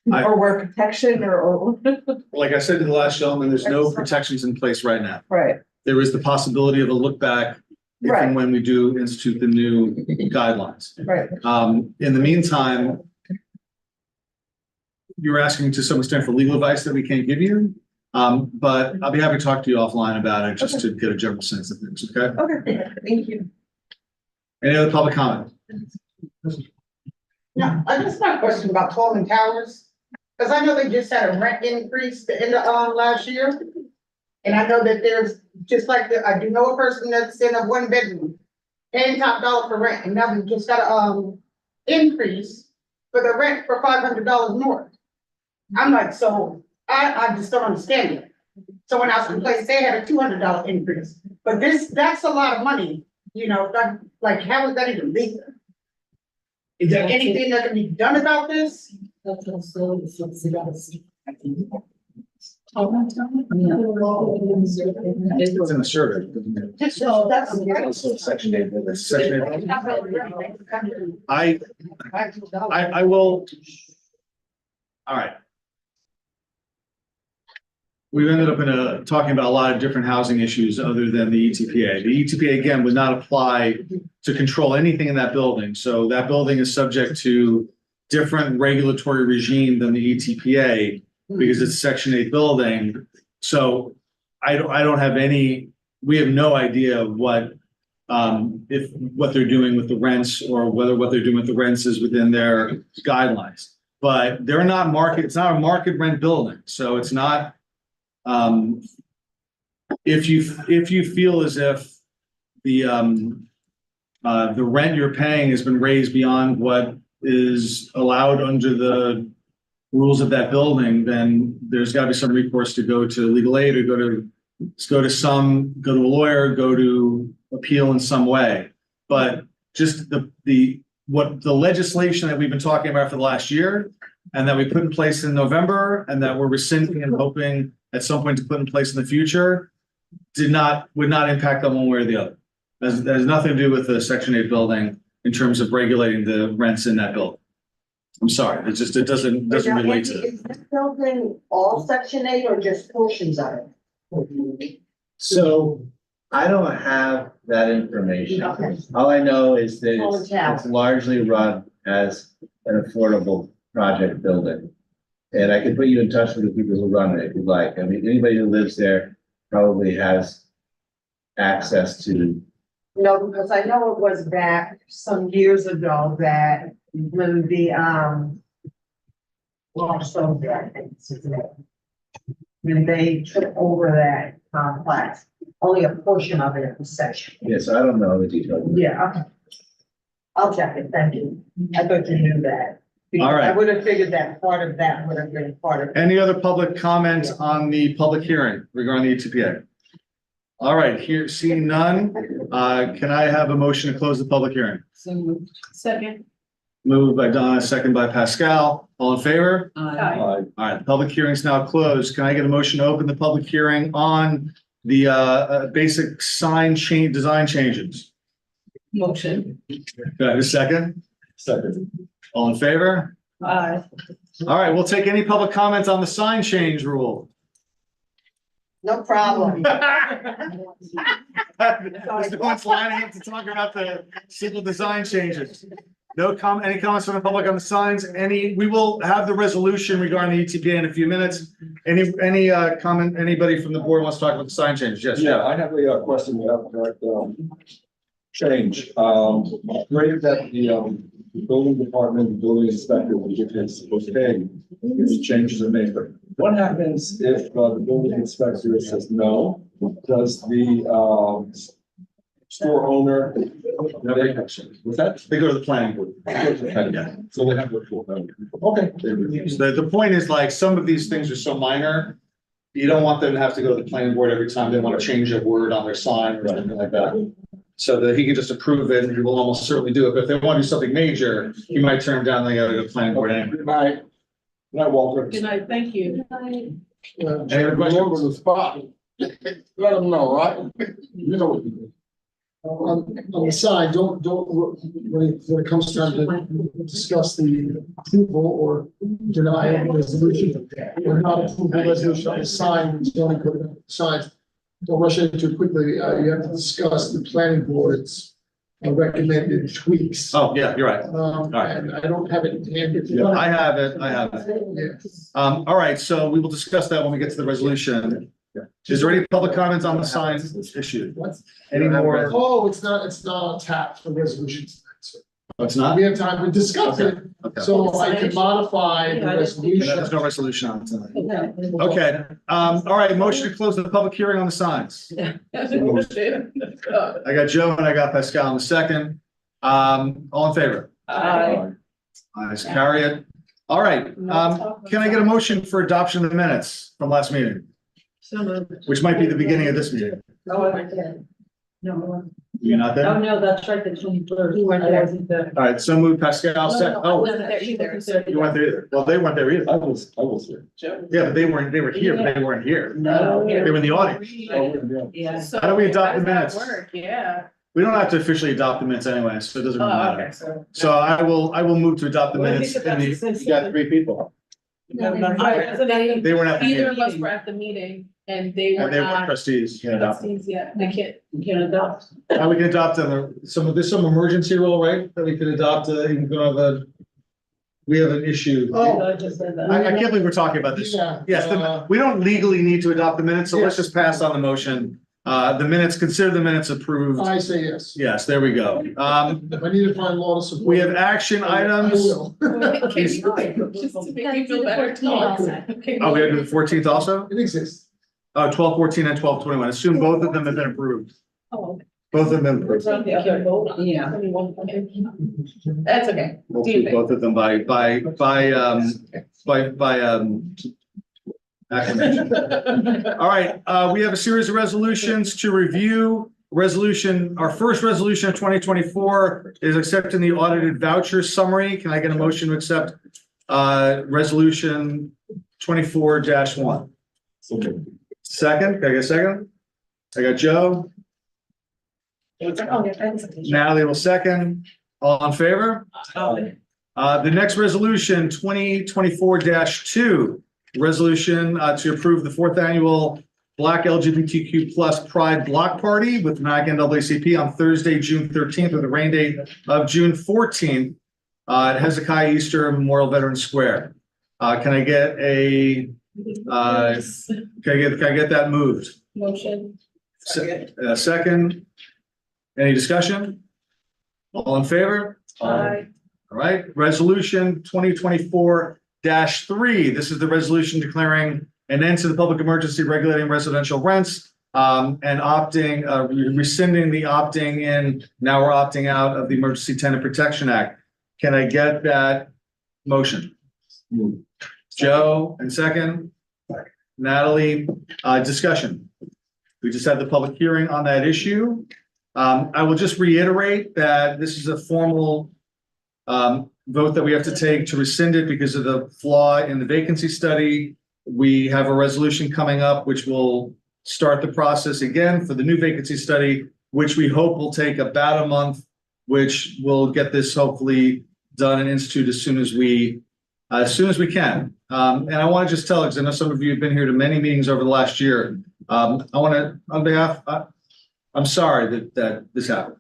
or work protection or Like I said to the last gentleman, there's no protections in place right now. right, There is the possibility of a look back if Right. and when we do institute the new guidelines. right. In the meantime, you're asking to some extent for legal advice that we can't give you. But I'll be happy to talk to you offline about it just to get a general sense of things, okay? Okay, thank you. Any other public comment? No, I just got a question about Tallman Towers, because I know they just had a rent increase in the, last year. And I know that there's, just like, I do know a person that's in a one bedroom, paying top dollar for rent, and now we just got a, increase for the rent for $500 more. I'm like, so, I just don't understand it. Someone else in place, they had a $200 increase, but that's a lot of money, you know, like, how is that even legal? Is there anything that can be done about this? It's in the survey. Just so that's. Section 8. I will. All right. We've ended up talking about a lot of different housing issues other than the ETPA. The ETPA, again, would not apply to control anything in that building. So that building is subject to different regulatory regime than the ETPA because it's a Section 8 building. So I don't have any, we have no idea what what they're doing with the rents or whether what they're doing with the rents is within their guidelines. But they're not it's not a market rent building. So it's not, if you feel as if the rent you're paying has been raised beyond what is allowed under the rules of that building, then there's got to be some recourse to go to legal aid or go to a lawyer, go to appeal in some way. But just the legislation that we've been talking about for the last year and that we put in place in November and that we're rescinding and hoping at some point to put in place in the future would not impact them one way or the other. There's nothing to do with the Section 8 building in terms of regulating the rents in that building. I'm sorry, it doesn't relate to it. Is this building all Section 8 or just portions of it? So I don't have that information. Okay. All I know is that Tallman Tower. it's largely run as an affordable project building. And I can put you in touch with the people who run it if you'd like. I mean, anybody who lives there probably has access to. No, because I know it was back some years ago that when the, when they took over that complex, only a portion of it was Section. Yes, I don't know the details. Yeah, okay. I'll check it, thank you. I thought you knew that. All right. I would have figured that part of that would have been part of. Any other public comments on the public hearing regarding the ETPA? All right, here, seeing none, can I have a motion to close the public hearing? Second. Moved by Donna, second by Pascal. All in favor? Aye. All right, the public hearing is now closed. Can I get a motion to open the public hearing on the basic design changes? Motion. Do I have a second? Second. All in favor? Aye. All right, we'll take any public comments on the sign change rule. No problem. Mr. Point's lining up to talk about the civil design changes. Any comments from the public on the signs? We will have the resolution regarding the ETPA in a few minutes. Any comment, anybody from the board wants to talk about the sign changes? Yes, Yeah, Jeff. I have a question about that, change. Great that the building department, the building inspector will give his okay if the changes are made. But what happens if the building inspector says no? Does the store owner? Was that? They go to the planning board. Yeah. So they have to. Okay. The point is like, some of these things are so minor. You don't want them to have to go to the planning board every time they want to change a word on their sign or something like that. So that he can just approve it and he will almost certainly do it. But if they want to do something major, he might turn them down, they gotta go to the planning board anyway. Good night. Good night, Walter. Good night, thank you. Any other Remember questions? the spot. Let them know, right? You know what to do. On the side, don't, when it comes time to discuss the approval or deny a resolution, or not approve the resolution on the sign, zoning code of signs, don't rush into it quickly. You have to discuss the planning board's recommended tweaks. Oh, yeah, you're right. And I don't have it handy. I have it. Yeah. All right, so we will discuss that when we get to the resolution. Is there any public comments on the sign issue? What? Any more? Oh, it's not tapped for resolutions. Oh, it's not? We have time to discuss it, Okay. so I can modify the There's resolution. no resolution on it tonight. Okay, all right, motion to close the public hearing on the signs. I got Joe and I got Pascal in the second. All in favor? Ayes, carry it. All right, can I get a motion for adoption of the minutes from last meeting, which might be the beginning of this meeting? No, You're not there? oh, no, that's right, the 23rd. You weren't there. All right, so move Pascal, second. I Oh, wasn't there either. you weren't there either. Well, they weren't there either. I was here. Yeah, but they were here, but they weren't here. No. They were in the audience. Yeah. How do we adopt the minutes? Yeah. We don't have to officially adopt the minutes anyway, so it doesn't really Oh, okay, matter. so. So I will move to adopt the minutes in the, You got 3 people. I wasn't at they weren't at the Either meeting, of us were at the meeting and they were and they weren't not. trustees. Trustees yet, they can't. You can adopt. We can adopt there's some emergency rule, right, that we could adopt, even though we have an issue. Oh. I just said that. I can't believe we're talking about this. Yeah. Yes, we don't legally need to adopt the minutes, so let's just pass on the motion. The minutes, consider the minutes approved. I say yes. Yes, there we go. If I need to find law to support. We have action I items. will. Just to make me feel better. Okay. Oh, we have to do the 14th also? It exists. 12, 14, and 12, 21. Assume both of them have been approved. Oh, Both of them approved. Yeah. That's okay. We'll do both of them by acclamation. All right, we have a series of resolutions to review. Our first resolution of 2024 is accepting the audited voucher summary. Can I get a motion to accept resolution 24-1? Second, can I get a second? I got Joe. Natalie will second. All in favor? The next resolution, 2024-2, resolution to approve the 4th annual Black LGBTQ+ Pride Block Party with NAC NAACP on Thursday, June 13th, with a rain date of June 14th at Hezekiah Easter Memorial Veterans Square. Can I get that moved? Motion. Second. Any discussion? All in favor? Aye. All right, resolution 2024-3. This is the resolution declaring an end to the public emergency regulating residential rents and rescinding the opting in. Now we're opting out of the Emergency Tenant Protection Act. Can I get that motion? Joe, and second. Natalie, discussion. We just had the public hearing on that issue. I will just reiterate that this is a formal vote that we have to take to rescind it because of the flaw in the vacancy study. We have a resolution coming up, which will start the process again for the new vacancy study, which we hope will take about a month, which will get this hopefully done and instituted as soon as we can. And I want to just tell, because I know some of you have been here to many meetings over the last year. I want to, on behalf, I'm sorry that this happened.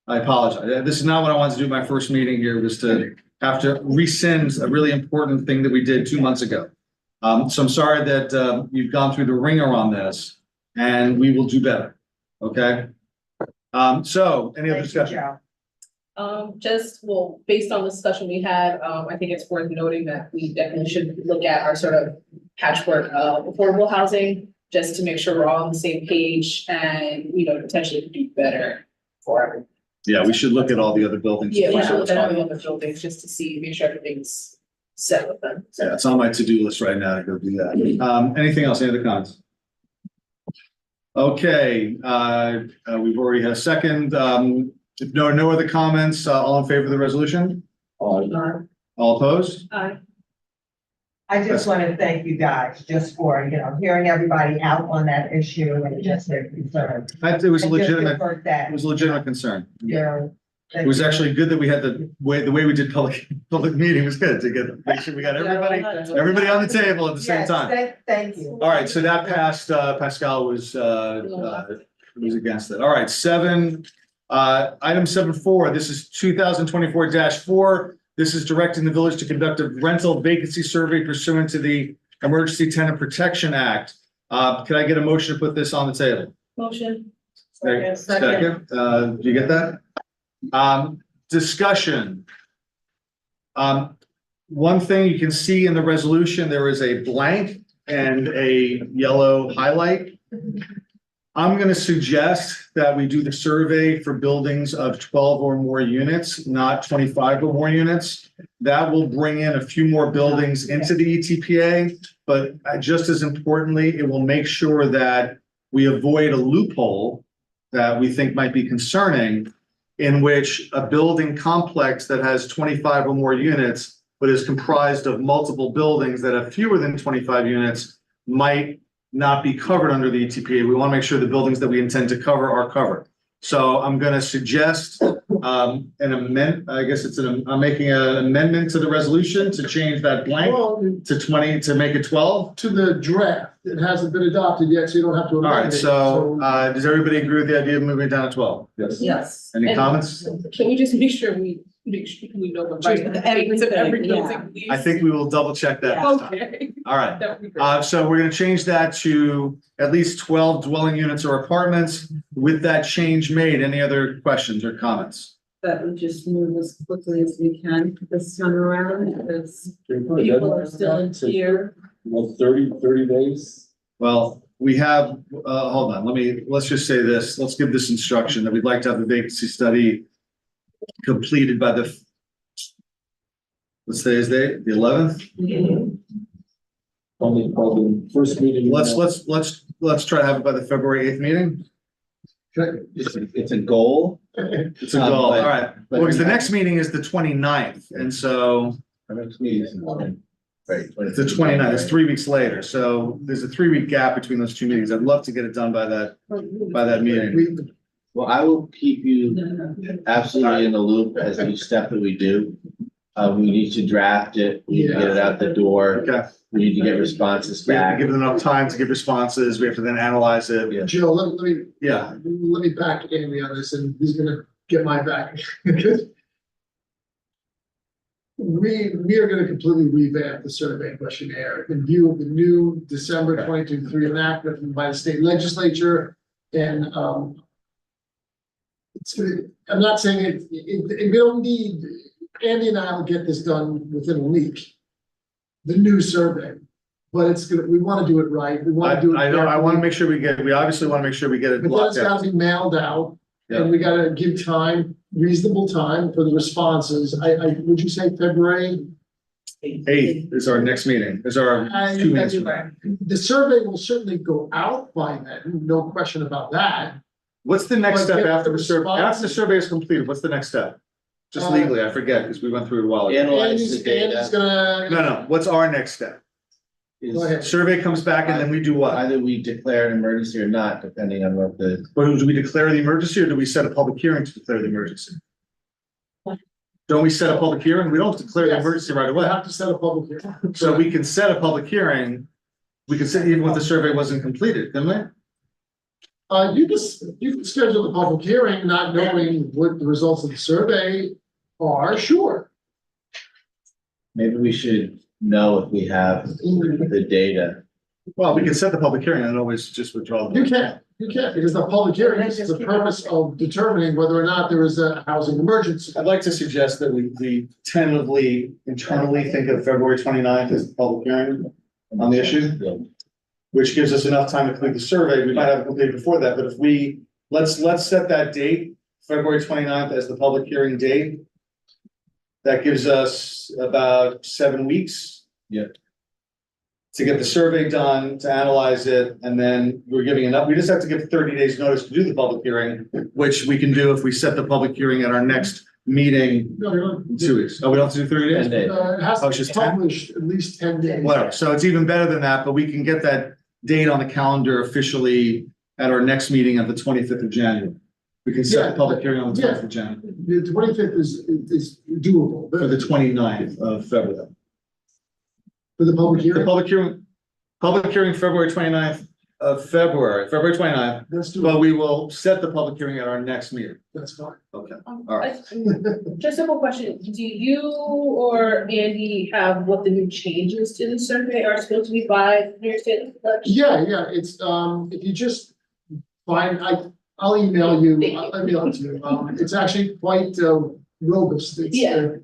I apologize. This is not what I wanted to do my first meeting here, was to have to rescind a really important thing that we did 2 months ago. So I'm sorry that you've gone through the ringer on this, and we will do better. Okay? So any other Thank you, discussion? Joe. Just, well, based on the discussion we had, I think it's worth noting that we definitely should look at our sort of patchwork of affordable housing, just to make sure we're all on the same page and, you know, potentially do better for everyone. Yeah, we should look at all the other buildings. Yeah, we should look at all the other buildings just to see, make sure everything's set with them. Yeah, it's on my to-do list right now to go do that. Anything else? Any other comments? Okay, we've already had a second. If no other comments, all in favor of the resolution? All opposed? I just want to thank you guys just for, you know, hearing everybody out on that issue and just their concern. It was a And just legitimate, divert that, it was a legitimate concern. you know, It was actually good that we had the way we did public meeting was good to make sure we got everybody on the table at the same Yes, time. thank you. All right, so that passed, Pascal was against it. All right, item 7.4, this is 2024-4. This is directing the village to conduct a rental vacancy survey pursuant to the Emergency Tenant Protection Act. Can I get a motion to put this on the table? Motion. Second, do you get that? Discussion. One thing you can see in the resolution, there is a blank and a yellow highlight. I'm gonna suggest that we do the survey for buildings of 12 or more units, not 25 or more units. That will bring in a few more buildings into the ETPA, but just as importantly, it will make sure that we avoid a loophole that we think might be concerning, in which a building complex that has 25 or more units, but is comprised of multiple buildings that have fewer than 25 units, might not be covered under the ETPA. We want to make sure the buildings that we intend to cover are covered. So I'm going to suggest an amendment. I guess I'm making an amendment to the resolution to change that blank Well, to 20, to make it 12. to the draft, it hasn't been adopted yet, so you don't have to. All right, amend it. so does everybody agree with the idea of moving it down to 12? Yes. Yes. Any And- comments? Can we just make sure we know the right things of every building, please? I think we will double check that. this time. Okay. All right. That would be great. So we're gonna change that to at least 12 dwelling units or apartments. With that change made, any other questions or comments? That we just move as quickly as we can this time around, because people are still in fear. Well, 30 days. Well, we have, hold on, let's just say this, let's give this instruction that we'd like to have the vacancy study completed by the, what's today's date, the 11th? Probably first meeting. Let's try to have it by the February 8th meeting. It's a goal. It's a goal, all right. but- Well, because the next meeting is the 29th, and so Our next meeting is in right. it's the 29th, it's 3 weeks later, so there's a 3-week gap between those two meetings. I'd love to get it done by that meeting. Well, I will keep you absolutely in the loop as each step that we do. We need to draft it, we need to get it out the door, Okay, we need to get responses we have to back. give it enough time to give responses, we have to then analyze it. Yeah. Joe, let Yeah, me back Amy on this, and he's gonna get my back. We are gonna completely revamp the survey questionnaire in view of the new December 2023 enactment by the state legislature, and, I'm not saying we don't need, Andy and I will get this done within a week. The new survey, but it's good, we wanna do it right, we wanna do it. I know, I want to carefully. make sure we obviously want to make sure we get it But then locked it's down. gotta be mailed out, and we gotta give time, reasonable time for the responses. Would you say February? 8th is our next meeting, is our 2 meetings. from now. The survey will certainly go out by then, no question about that. What's the next But step get after the the survey? After the responses. survey is completed, what's the next step? Just legally, I forget, because we went through it a while ago. Analyze the Andy's data. gonna. No, what's our next step? Go ahead. Survey comes back and then we do what? Either we declare an emergency or not, depending on what the, But do we declare the emergency or do we set a public hearing to declare the emergency? Don't we set a public hearing? We don't declare the Yes. emergency right We'll away. have to set a public hearing. So we can set a public hearing. We can set even if the survey wasn't completed, couldn't we? You can schedule the public hearing, not knowing what the results of the survey are, sure. maybe we should know if we have the data. Well, we can set the public hearing and always just withdraw. You can, You can't, because the public hearing is the purpose of determining whether or not there is a housing emergency. I'd like to suggest that we tentatively internally think of February 29th as the public hearing on the issue, which gives us enough time to complete the survey. We might have it completed before that, but if we, let's set that date, February 29th as the public hearing date. That gives us about 7 weeks. Yeah. To get the survey done, to analyze it, and then we're giving enough, we just have to give 30 days notice to do the public hearing, which we can do if we set the public hearing at our next meeting No, you don't. in 2 weeks. Oh, we don't have to do 30 days? 10 days. It has Oh, to it's be just 10? published at least 10 days. Whatever, so it's even better than that, but we can get that date on the calendar officially at our next meeting of the 25th of January. We can set the public hearing on the 12th of January, The 25th is doable. for the 29th of February. For the public The hearing, public hearing, February 29th of February 29th, that's but doable, we will set the public hearing at our next meeting. that's fine. Okay, all right. Just a simple question, do you or Andy have what the new changes to the survey are supposed to be by New York State legislature? Yeah, it's, if you just find, I'll email you, I'll email it to you. It's actually quite robust. It's, Yeah.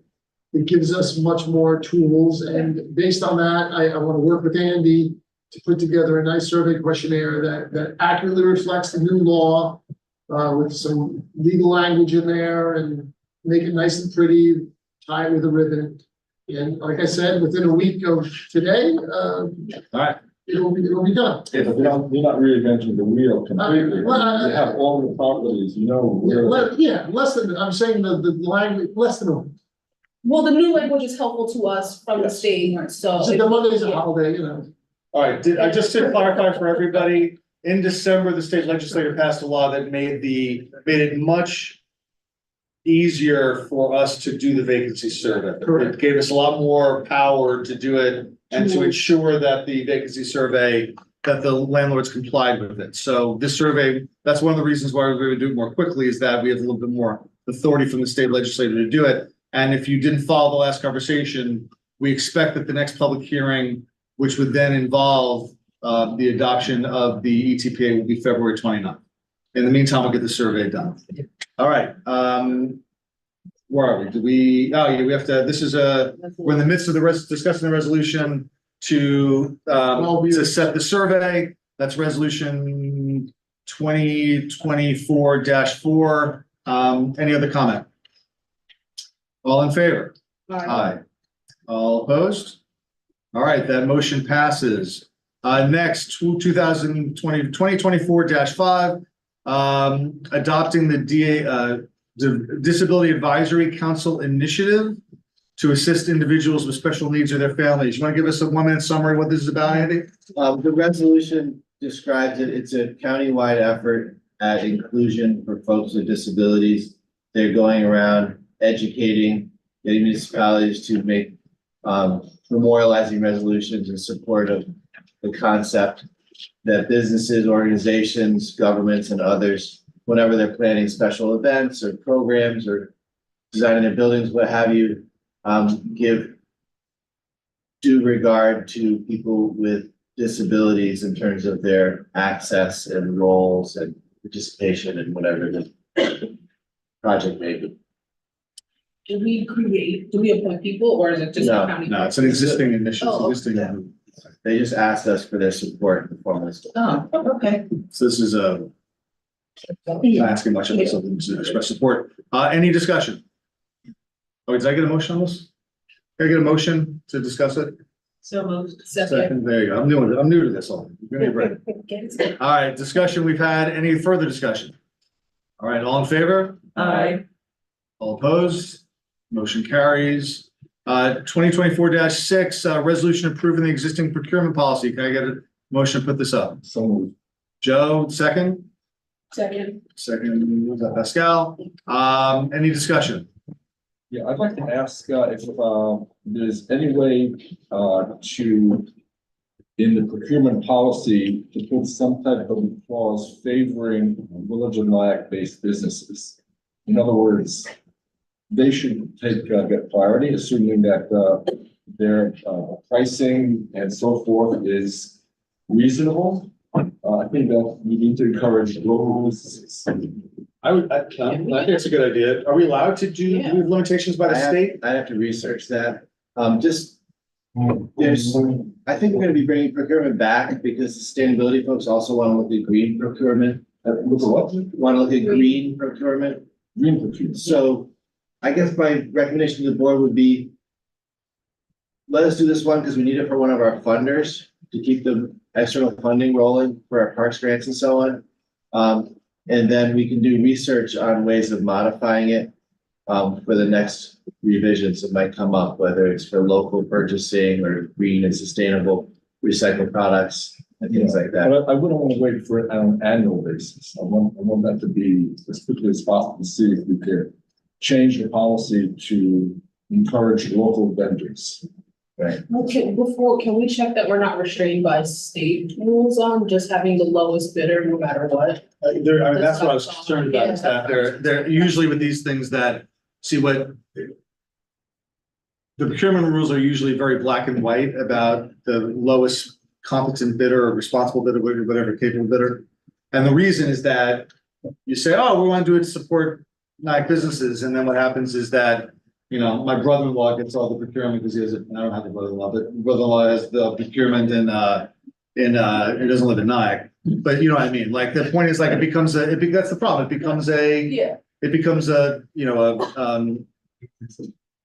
It gives us much more tools, and based on that, I want to work with Andy to put together a nice survey questionnaire that accurately reflects the new law, with some legal language in there and make it nice and pretty, tie it with a ribbon. And like I said, within a week of today, All right. it'll be done. You're not reinventing the wheel completely. You well, have all the properties, you know. where- Yeah, less than, I'm saying the language, less than a week. Well, the new language is helpful to us from the state, so. So the Monday's a holiday, you know. All right, I just to clarify for everybody, in December, the state legislature passed a law that made it much easier for us to do the vacancy survey. Correct. It gave us a lot more power to do it and to ensure that the vacancy survey, that the landlords complied with it. So this survey, that's one of the reasons why we're going to do it more quickly, is that we have a little bit more authority from the state legislature to do it. And if you didn't follow the last conversation, we expect that the next public hearing, which would then involve the adoption of the ETPA, will be February 29th. In the meantime, we'll get the survey done. All right, where are we? we have to, we're in the midst of discussing the resolution to set the survey. That's resolution 2024-4. Any other comment? All in favor? Aye. All opposed? All right, that motion passes. Next, 2024-5, adopting the the Disability Advisory Council Initiative to assist individuals with special needs or their families. You want to give us a 1-minute summary of what this is about, Andy? The resolution describes it, it's a countywide effort at inclusion for folks with disabilities. They're going around educating, getting municipalities to make, memorializing resolutions in support of the concept that businesses, organizations, governments, and others, whenever they're planning special events or programs or designing their buildings, what have you, give due regard to people with disabilities in terms of their access and roles and participation in whatever the project may be. Do we appoint people, or is it just? No, county? No, it's an existing initiative. Oh, Existing. They just asked us for their support in the form of this. Oh, okay. So this is not asking much of us, something to express support. Any discussion? Oh, did I get a motion on this? Can I get a motion to discuss it? So moved. Second. There you go. I'm new to this. Give me a break. All right, discussion we've had. Any further discussion? All right, all in favor? Aye. All opposed? Motion carries. 2024-6, resolution approving the existing procurement policy. Can I get a motion to put this up? So Joe, second? Second. Second, was that Pascal? Any discussion? yeah, I'd like to ask if there's any way to, in the procurement policy, to put some type of clause favoring Village of Nyack-based businesses. In other words, they should get priority, assuming that their pricing and so forth is reasonable. I think that we need to encourage local businesses. I think it's a good idea. Are we allowed to do limitations by the state? I have to research that. There's, I think we're gonna be bringing procurement back because sustainability folks also want to look at green procurement. Look at what? Want to look at green procurement. Green procurement. So I guess my recommendation to the board would be let us do this one because we need it for one of our funders to keep the external funding rolling for our parks grants and so on. And then we can do research on ways of modifying it for the next revisions that might come up, whether it's for local purchasing or green and sustainable recycled products and things like that. But I wouldn't want to wait for it on an annual basis. I want that to be as quickly as possible to see if we could change the policy to encourage local vendors. Right. Okay, before, can we check that we're not restrained by state rules on just having the lowest bidder no matter what? That's what I was concerned about, is that they're usually with these things that, see what. The procurement rules are usually very black and white about the lowest competent bidder or responsible bidder, whatever capable bidder. And the reason is that you say, oh, we want to do it to support NIC businesses, and then what happens is that, you know, my brother-in-law gets all the procurement because he has I don't have a brother-in-law, but brother-in-law has the procurement he doesn't live in Nyack, but you know what I mean? Like, the point is, like, that's the problem. It becomes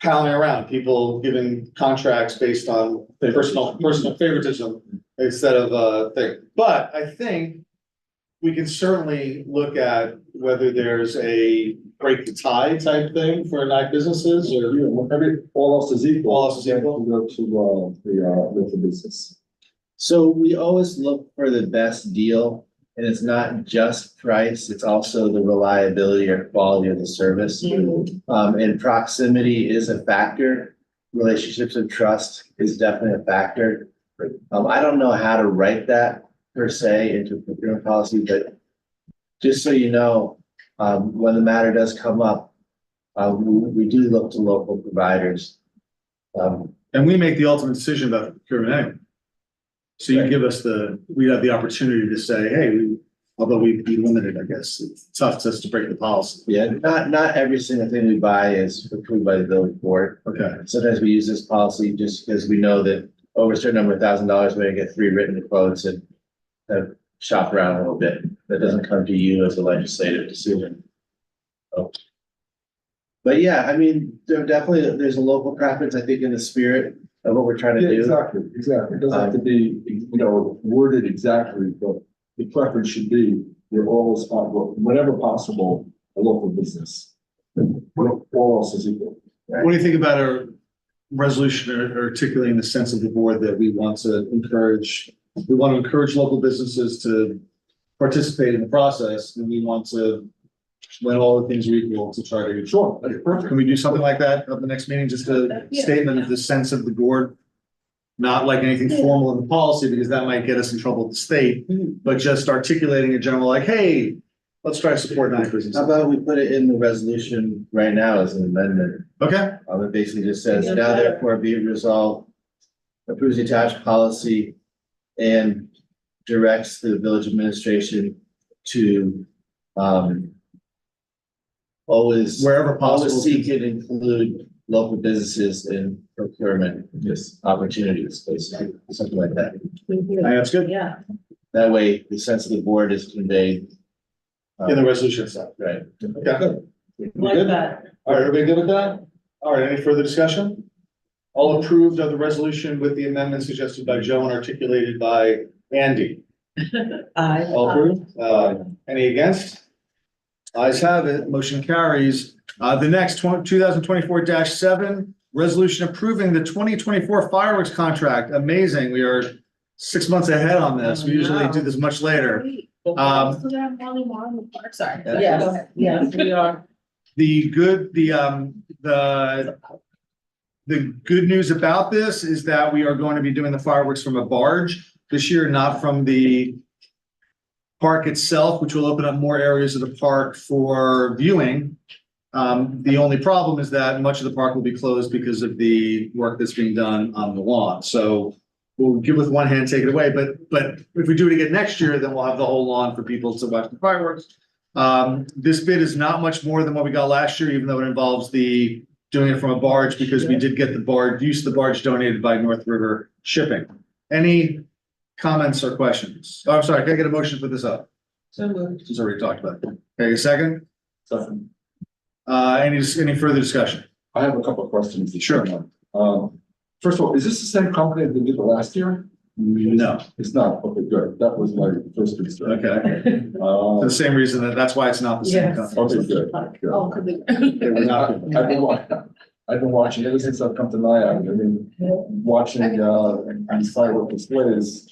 palling around, people giving contracts based on personal favoritism instead of thing. But I think we can certainly look at whether there's a break the tie type thing for NIC businesses, or All else is equal. All else is equal. Go to the local business. So we always look for the best deal, and it's not just price, it's also the reliability or quality of the service. And proximity is a factor. Relationships of trust is definitely a factor. I don't know how to write that per se into procurement policy, but just so you know, when the matter does come up, we do look to local providers. and we make the ultimate decision about the procurement anyway. So you give us we have the opportunity to say, hey, although we'd be limited, I guess, it's tough to us to break the policy. Yeah, not every single thing we buy is approved by the village board. Okay. Sometimes we use this policy just because we know that over a certain number of $1,000, we're gonna get 3 written quotes and shop around a little bit. That doesn't come to you as a legislative decision. So. But yeah, I mean, there's a local preference, I think, in the spirit of what we're trying to Yeah, do. exactly. It doesn't have to be, worded exactly, but the preference should be, you're always, whenever possible, a local business. All else is equal. What do you think about a resolution articulating the sense of the board that we want to encourage local businesses to participate in the process, and we want to, when all the things are equal, to try to. Sure, that's perfect. Can we do something like that at the next meeting, just a statement of the sense of the board? Not like anything formal in the policy, because that might get us in trouble with the state, but just articulating a general, like, hey, let's try to support NIC businesses. How about we put it in the resolution right now as an amendment? Okay, It basically just says, now therefore be it resolved, approves the attached policy and directs the village administration to, always wherever possible. seek and include local businesses in procurement, opportunities, basically, something like that. I think that's good. Yeah. That way, the sense of the board is conveyed. In the resolution itself. Right. Okay, good. We Like good? that. All right, everybody good with that? All right, any further discussion? All approved of the resolution with the amendment suggested by Joe and articulated by Andy. All approved? Any against? Ayes have it, motion carries. The next 2024-7, resolution approving the 2024 fireworks contract. Amazing, we are 6 months ahead on this. We usually do this much later. Sorry. Yes, we are. The good news about this is that we are going to be doing the fireworks from a barge this year, not from the park itself, which will open up more areas of the park for viewing. The only problem is that much of the park will be closed because of the work that's being done on the lawn. So we'll give with one hand, take it away, but if we do it again next year, then we'll have the whole lawn for people to watch the fireworks. This bid is not much more than what we got last year, even though it involves the doing it from a barge, because we did get the barge, use of the barge donated by North River Shipping. Any comments or questions? Oh, I'm sorry, can I get a motion to put this up? So moved. This is already talked about. Okay, a second? Second. Any further discussion? I have a couple of questions. Sure. First of all, is this the same company that did it last year? No. It's not. Okay, good. That was my first concern. Okay, for the same reason that's why it's not the same Yes. company. Okay, good. good. Oh, could It was not- I've been watching ever since I've come to Nyack. I mean, watching, these firework displays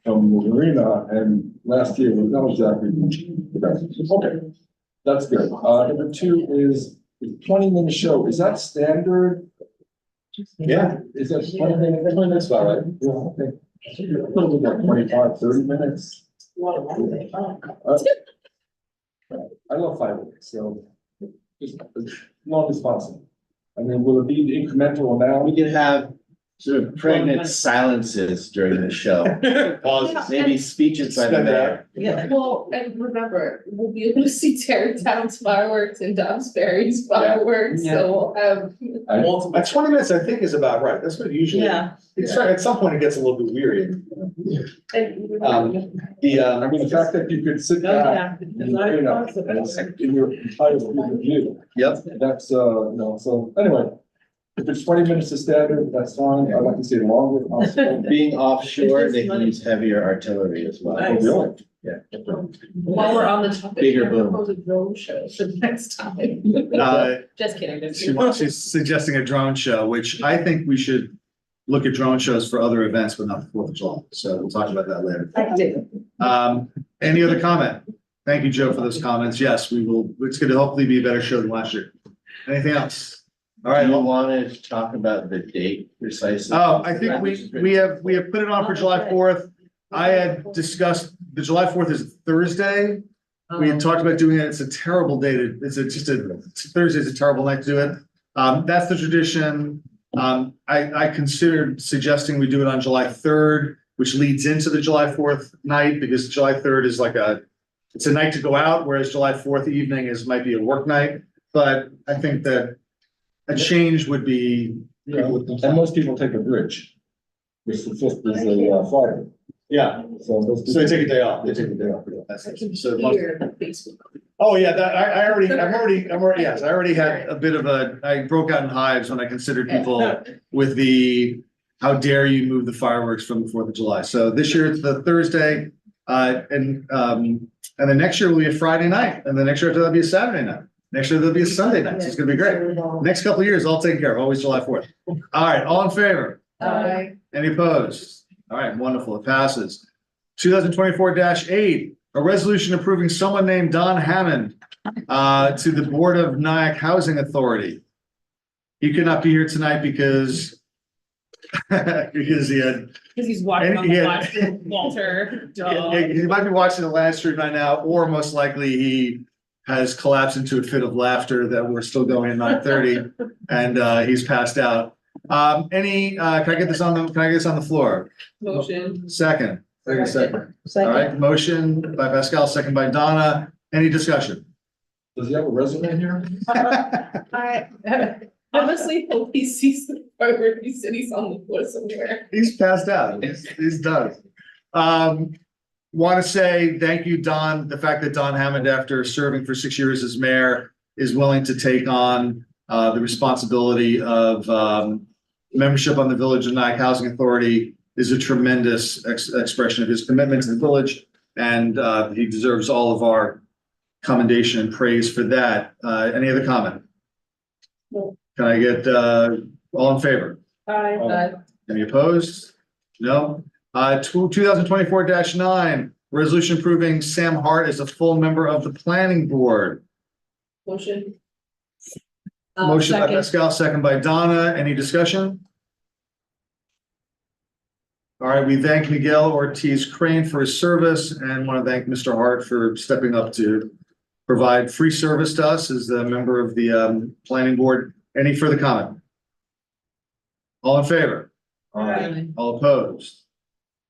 from the arena, and last year was not exactly the best. Okay, that's good. Number two is the 20-minute show. Is that standard? Yeah. Is that 20 minutes? All right. Yeah, okay. Like 25, 30 minutes. I love fireworks, so just as long as possible. I mean, will it be incremental now? We can have sort of pregnant silences during the show. Pauses, maybe speeches by the mayor. Yeah. Well, and remember, we'll be able to see Tarrytown's fireworks and Dobbs Ferry's fireworks, so we'll have. Well, at 20 minutes, I think is about right. That's what usually. Yeah. It's at some point it gets a little bit weary. I mean, the fact that you could sit back, in your entire field of view, Yep. that's, so anyway. If it's 20 minutes to standard, that's fine. I'd like to see it longer. if possible. Being offshore, they can use heavier artillery as well. Oh, really? Yeah. While we're on the topic, Bigger can we boom. propose a drone show for the next time. Just kidding. just kidding. She's suggesting a drone show, which I think we should look at drone shows for other events, but not the 4th of July. So we'll talk about that later. I did. Any other comment? Thank you, Joe, for those comments. Yes, we will. It's going to hopefully be a better show than last year. Anything else? All right. Do you want to talk about the date precisely? Oh, I think we have put it on for July 4th. I had discussed, the July 4th is Thursday. We had talked about doing it. It's a terrible day Thursday is a terrible night to do it. That's the tradition. I considered suggesting we do it on July 3rd, which leads into the July 4th night, because July 3rd is it's a night to go out, whereas July 4th evening might be a work night. But I think that a change would be. And most people take a bridge. Which the 5th is a Friday. Yeah, So they take a day off. They take a day off. So Here, Facebook. Oh, yeah, I already, yes, I already had a bit of I broke out in hives when I considered people with how dare you move the fireworks from the 4th of July. So this year it's the Thursday, and then next year will be a Friday night, and the next year after that'll be a Saturday night. Next year there'll be a Sunday night, so it's gonna be great. Next couple of years, all taken care of, always July 4th. All right, all in favor? Any opposed? All right, wonderful, it passes. 2024-8, a resolution approving someone named Don Hammond to the Board of Nyack Housing Authority. He could not be here tonight because he had. Because he's watching on And he the had- live stream, Walter. duh. He might be watching the live stream right now, or most likely he has collapsed into a fit of laughter that we're still going at 9:30, and he's passed out. Can I get this on the floor? Motion. Second. Second. All right, motion by Pascal, second by Donna. Any discussion? Does he have a resume here? I honestly hope he sees the firework. He said he's on the floor somewhere. He's passed out. He's done. Want to say thank you, Don. The fact that Don Hammond, after serving for 6 years as mayor, is willing to take on the responsibility of membership on the Village of Nyack Housing Authority is a tremendous expression of his commitment to the village, and he deserves all of our commendation and praise for that. Any other comment? No. Can I get all in favor? Aye. Any opposed? No. 2024-9, resolution approving Sam Hart as a full member of the planning board. Motion. Motion by Second. Pascal, second by Donna. Any discussion? All right, we thank Miguel Ortiz Crane for his service and want to thank Mr. Hart for stepping up to provide free service to us as a member of the planning board. Any further comment? All in favor? Aye. All opposed?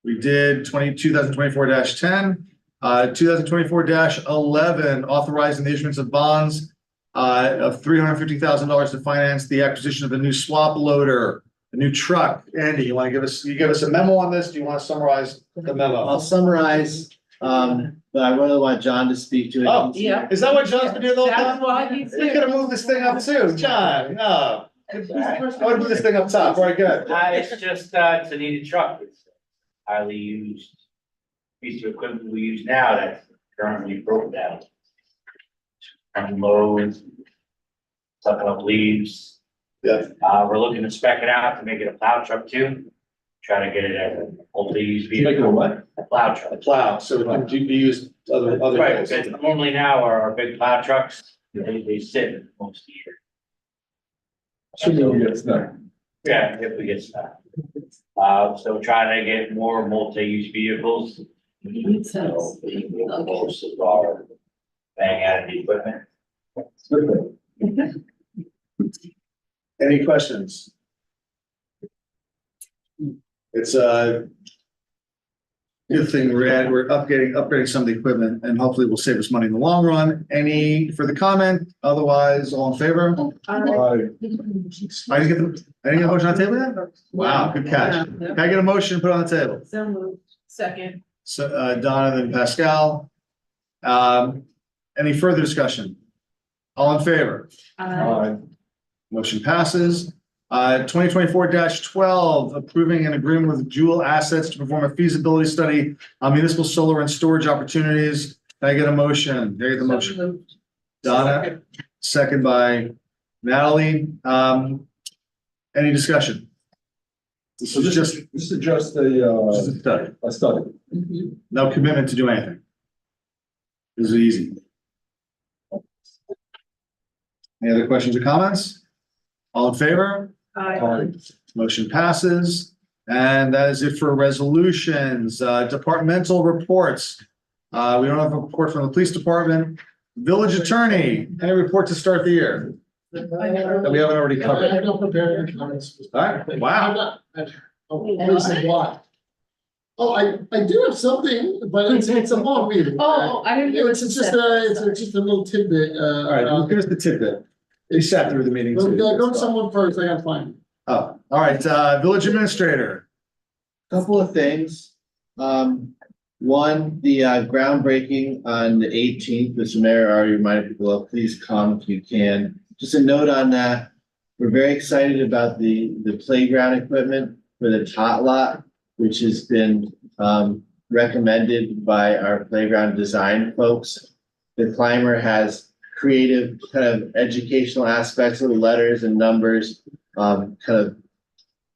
We did 2024-10, 2024-11, authorizing the issuance of bonds of $350,000 to finance the acquisition of a new swap loader, a new truck. Andy, you want to give us a memo on this? Do you want to summarize the memo? I'll summarize, but I really want John to speak to it. Oh, Yeah. is that what John's been doing the whole That's time? why he's We here. could have moved this thing up too, John, no. I want to move this thing up top, very good. It's just, it's a needed truck. It's a highly used piece of equipment we use now that's currently broken down. Unload, sucking up leaves. Yeah. We're looking to spec it out to make it a plow truck too. Try to get it as a multi-use Make it a vehicle. what? A plow A truck. plow, so it can be used other Right, ways. because normally now our big plow trucks, they sit most of the year. Assuming we get stuck. Yeah, if we get stuck. So trying to get more multi-use vehicles. So, most of our bang out of the equipment. Any questions? It's a good thing we're upgrading some of the equipment and hopefully will save us money in the long run. Any further comment? Otherwise, all in favor? I didn't get a motion on the table yet? Wow, good catch. Can I get a motion to put on the table? So moved. Second. So, Donna, then Pascal. Any further discussion? All in favor? Motion passes. 2024-12, approving an agreement with Jewel Assets to perform a feasibility study on municipal solar and storage opportunities. Can I get a motion? Can I get the motion? Donna, second by Natalie. Any discussion? This is just This is just a study. a study. No commitment to do anything. This is easy. Any other questions or comments? All in favor? Motion passes. And that is it for resolutions. Departmental reports. We don't have a report from the police department. Village attorney, any report to start the year that we haven't already I covered? don't prepare any comments. All right, I'm wow. not, reason why. Oh, I do have something, but it's a long meeting. Oh, I didn't hear what It's you just said. it's just a little tidbit, All right, give us the tidbit. You sat through the meeting too. go to someone first, I gotta find it. Oh, all right, village administrator. Couple of things. One, the groundbreaking on the 18th, which the mayor already reminded people of, please come if you can. Just a note on that, we're very excited about the playground equipment for the tot lot, which has been recommended by our playground design folks. The climber has creative kind of educational aspects of the letters and numbers, kind of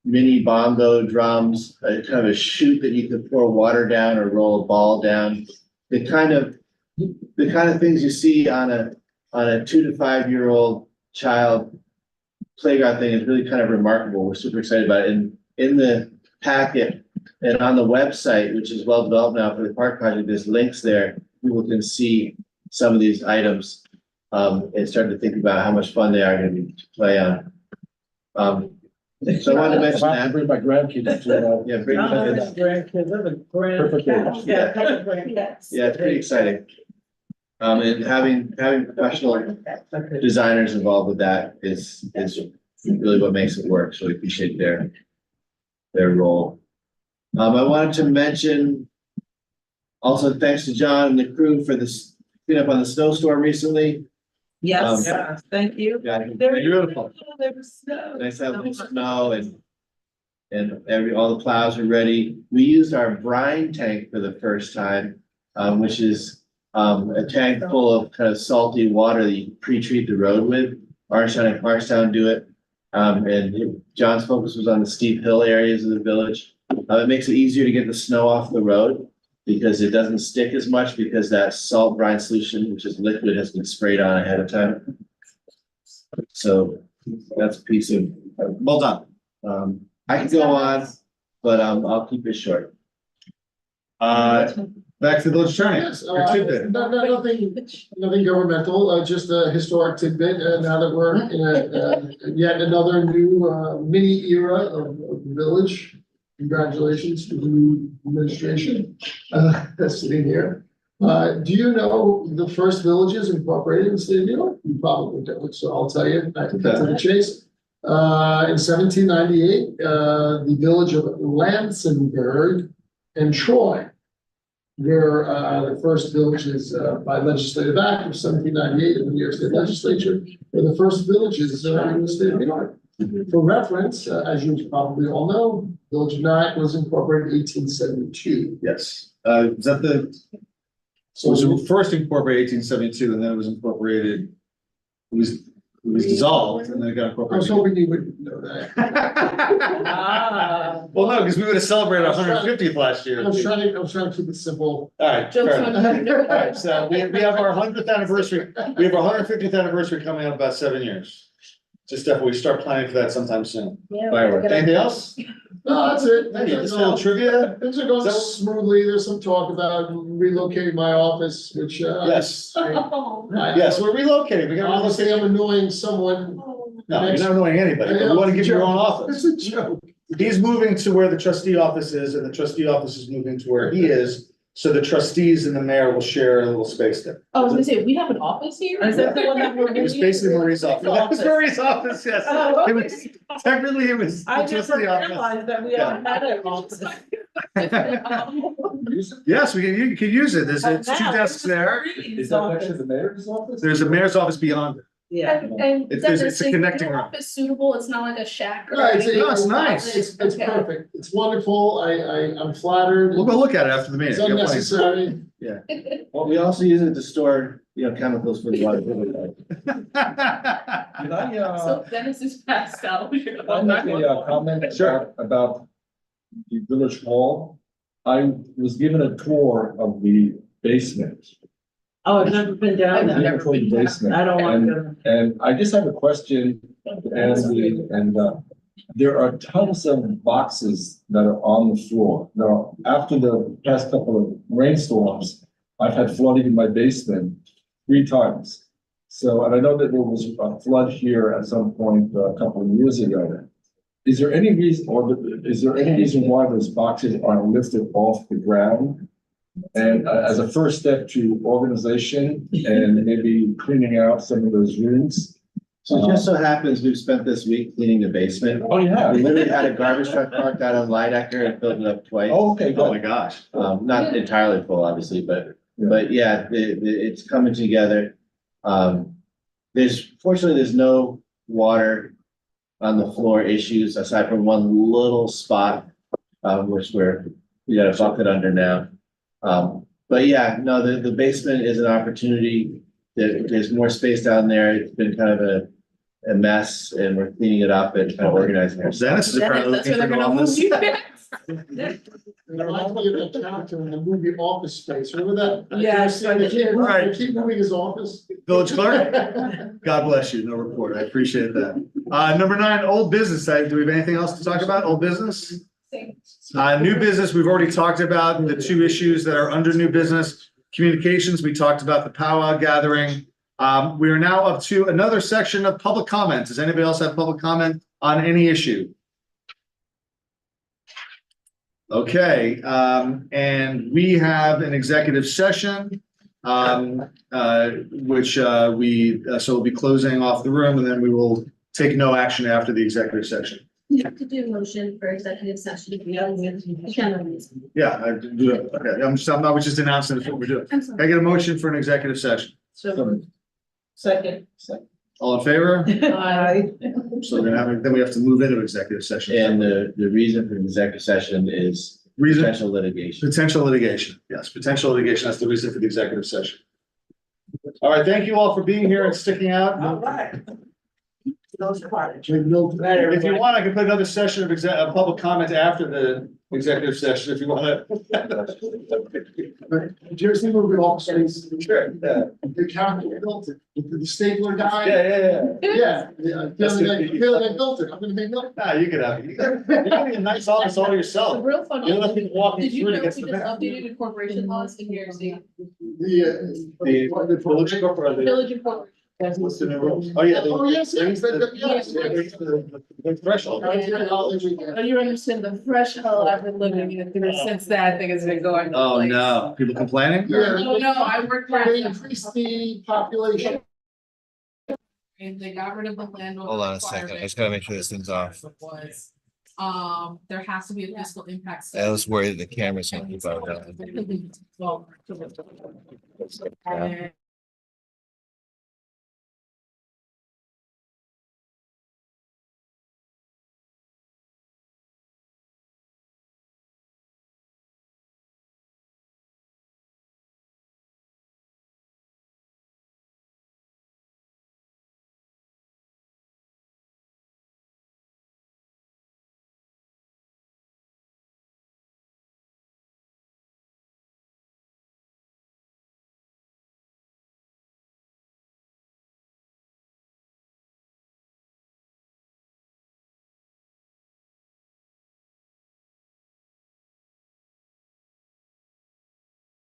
mini bongo drums, kind of a chute that you could pour water down or roll a ball down. The kind of things you see on a 2 to 5 year old child playground thing is really kind of remarkable. We're super excited about it. And in the packet and on the website, which is well developed now for the park project, there's links there. People can see some of these items and start to think about how much fun they are going to be to play on. So I wanted to mention that. Bring my grandkids to, Yeah, bring Oh, them in. that's great. Perfect age. Yeah, it's pretty exciting. And having professional designers involved with that is really what makes it work. So we appreciate their role. I wanted to mention also thanks to John and the crew for this cleanup on the snowstorm recently. Yes, thank you. Yeah, Beautiful. There was snow. nice to have some snow and all the plows are ready. We used our brine tank for the first time, which is a tank full of kind of salty water that you pre-treat the road with. Orangetown and Clarkstown do it. And John's focus was on the steep hill areas of the village. It makes it easier to get the snow off the road because it doesn't stick as much because that salt brine solution, which is liquid, has been sprayed on ahead of time. So that's a piece of, Well done. I could go on, but I'll keep it short. Back to the village attorney. Yes, Your tidbit. nothing governmental, just a historic tidbit, now that we're in yet another new, mini era of the village. Congratulations to the administration, that's sitting here. Do you know the first villages incorporated in the state of New York? You probably don't, so I'll tell you, I can cut to the chase. In 1798, the village of Lansingburg and Troy were the first villages by legislative act of 1798 in the New York State Legislature, were the first villages in the state of New York. For reference, as you probably all know, Village of Nyack was incorporated in 1872. Yes, is that the, so it was first incorporated 1872 and then it was incorporated, it was dissolved and then it got I was incorporated. hoping you would know that. Ah. Well, no, because we would have celebrated 150th last year. I was trying to keep it simple. All right, Jokes fair on enough. you. All right, so we have our 100th anniversary, we have our 150th anniversary coming up about 7 years. Just definitely start planning for that sometime soon. Fireworks. Anything else? No, that's it. Hey, just a little trivia? Things are going Is that- smoothly. There's some talk about relocating my office, which, Yes, I- yes, we're relocating, we gotta Obviously, relocate. I'm annoying someone. No, you're not annoying anybody, but we wanna give you your own office. It's a joke. He's moving to where the trustee office is, and the trustee office is moving to where he is. So the trustees and the mayor will share a little space there. I was gonna say, we have an office here? Is that the one that we're? It was basically Marie's office. That was Marie's office, yes. Oh, It was, technically, it was I the never trustee office. realized that we haven't had an office. Yes, you can use it. It's two desks there. Is that actually the mayor's office? There's a mayor's office beyond it. Yeah. And It's- Dennis, it's a is your connecting room. office suitable? It's not like a shack or No, it's, anything? No, it's nice. It's Okay. perfect. It's wonderful. I'm flattered. We'll go look at it after the meeting. It's You got plenty. unnecessary. Well, we also use it to store, chemicals for the water. Can I, So Dennis is passed out. can I make a comment Sure. about the village hall? I was given a tour of the basement. Oh, I've never been down I've there. never been there. Basement. I don't want to. And I just have a question, and there are tons of boxes that are on the floor. Now, after the past couple of rainstorms, I've had flooding in my basement 3 times. So, and I know that there was a flood here at some point a couple of years ago. Is there any reason, is there any reason why those boxes are lifted off the ground? And as a first step to organization and maybe cleaning out some of those rooms. So it just so happens we've spent this week cleaning the basement. Oh, yeah. We literally had a garbage truck parked out on Lydecker and filled it up twice. Oh, okay, Oh my good. gosh. Not entirely full, obviously, but yeah, it's coming together. Fortunately, there's no water on the floor issues aside from one little spot, which we got a bucket under now. But yeah, no, the basement is an opportunity. There's more space down there. It's been kind of a mess and we're cleaning it up and kind of organizing ourselves. Dennis is apparently That's looking where for they're an gonna move office. you. It reminds me of that character in the movie Office Space. Remember that? Yeah, They keep moving his office. Village clerk? God bless you. No report. I appreciate that. Number 9, old business. Do we have anything else to talk about? Old business? New business, we've already talked about the 2 issues that are under new business. Communications, we talked about the powwow gathering. We are now up to another section of public comment. Does anybody else have public comment on any issue? Okay, and we have an executive session, which so we'll be closing off the room and then we will take no action after the executive session. You have to do a motion for executive session. Yeah, I do it. Okay, I was just announcing that's what we're doing. I'm Can I sorry. get a motion for an executive session? So, second. All in favor? Aye. So then we have to move into executive session. And the reason for the executive session is Reason, potential litigation. potential litigation. Yes, potential litigation. That's the reason for the executive session. All right, thank you all for being here and sticking out. right. Those parts. If you want, I can put another session of public comment after the executive session, if you want Jersey movie office space. to. Sure, yeah. The county built it. Did the stapler die? Yeah. Yeah, I feel like I built it. I'm gonna make milk. Nah, you could have, you're getting a nice office all to The yourself. real funny, You let people walk did you through know to we get just to the back. updated incorporation laws in New York State? The village corporate. Village incorporation. What's the new rules? Oh, yeah. Oh, yes, yes, yes. The threshold. Oh, you understand the threshold I've been living in through since that, I think it's been going. Oh, no, people complaining? Yeah. No, no, I worked for They them. increased the population. And they got rid of the landlord. Hold on a second, I just gotta make sure this thing's off. Was, there has to be a fiscal impact. I was worried the camera's gonna be about that. Well,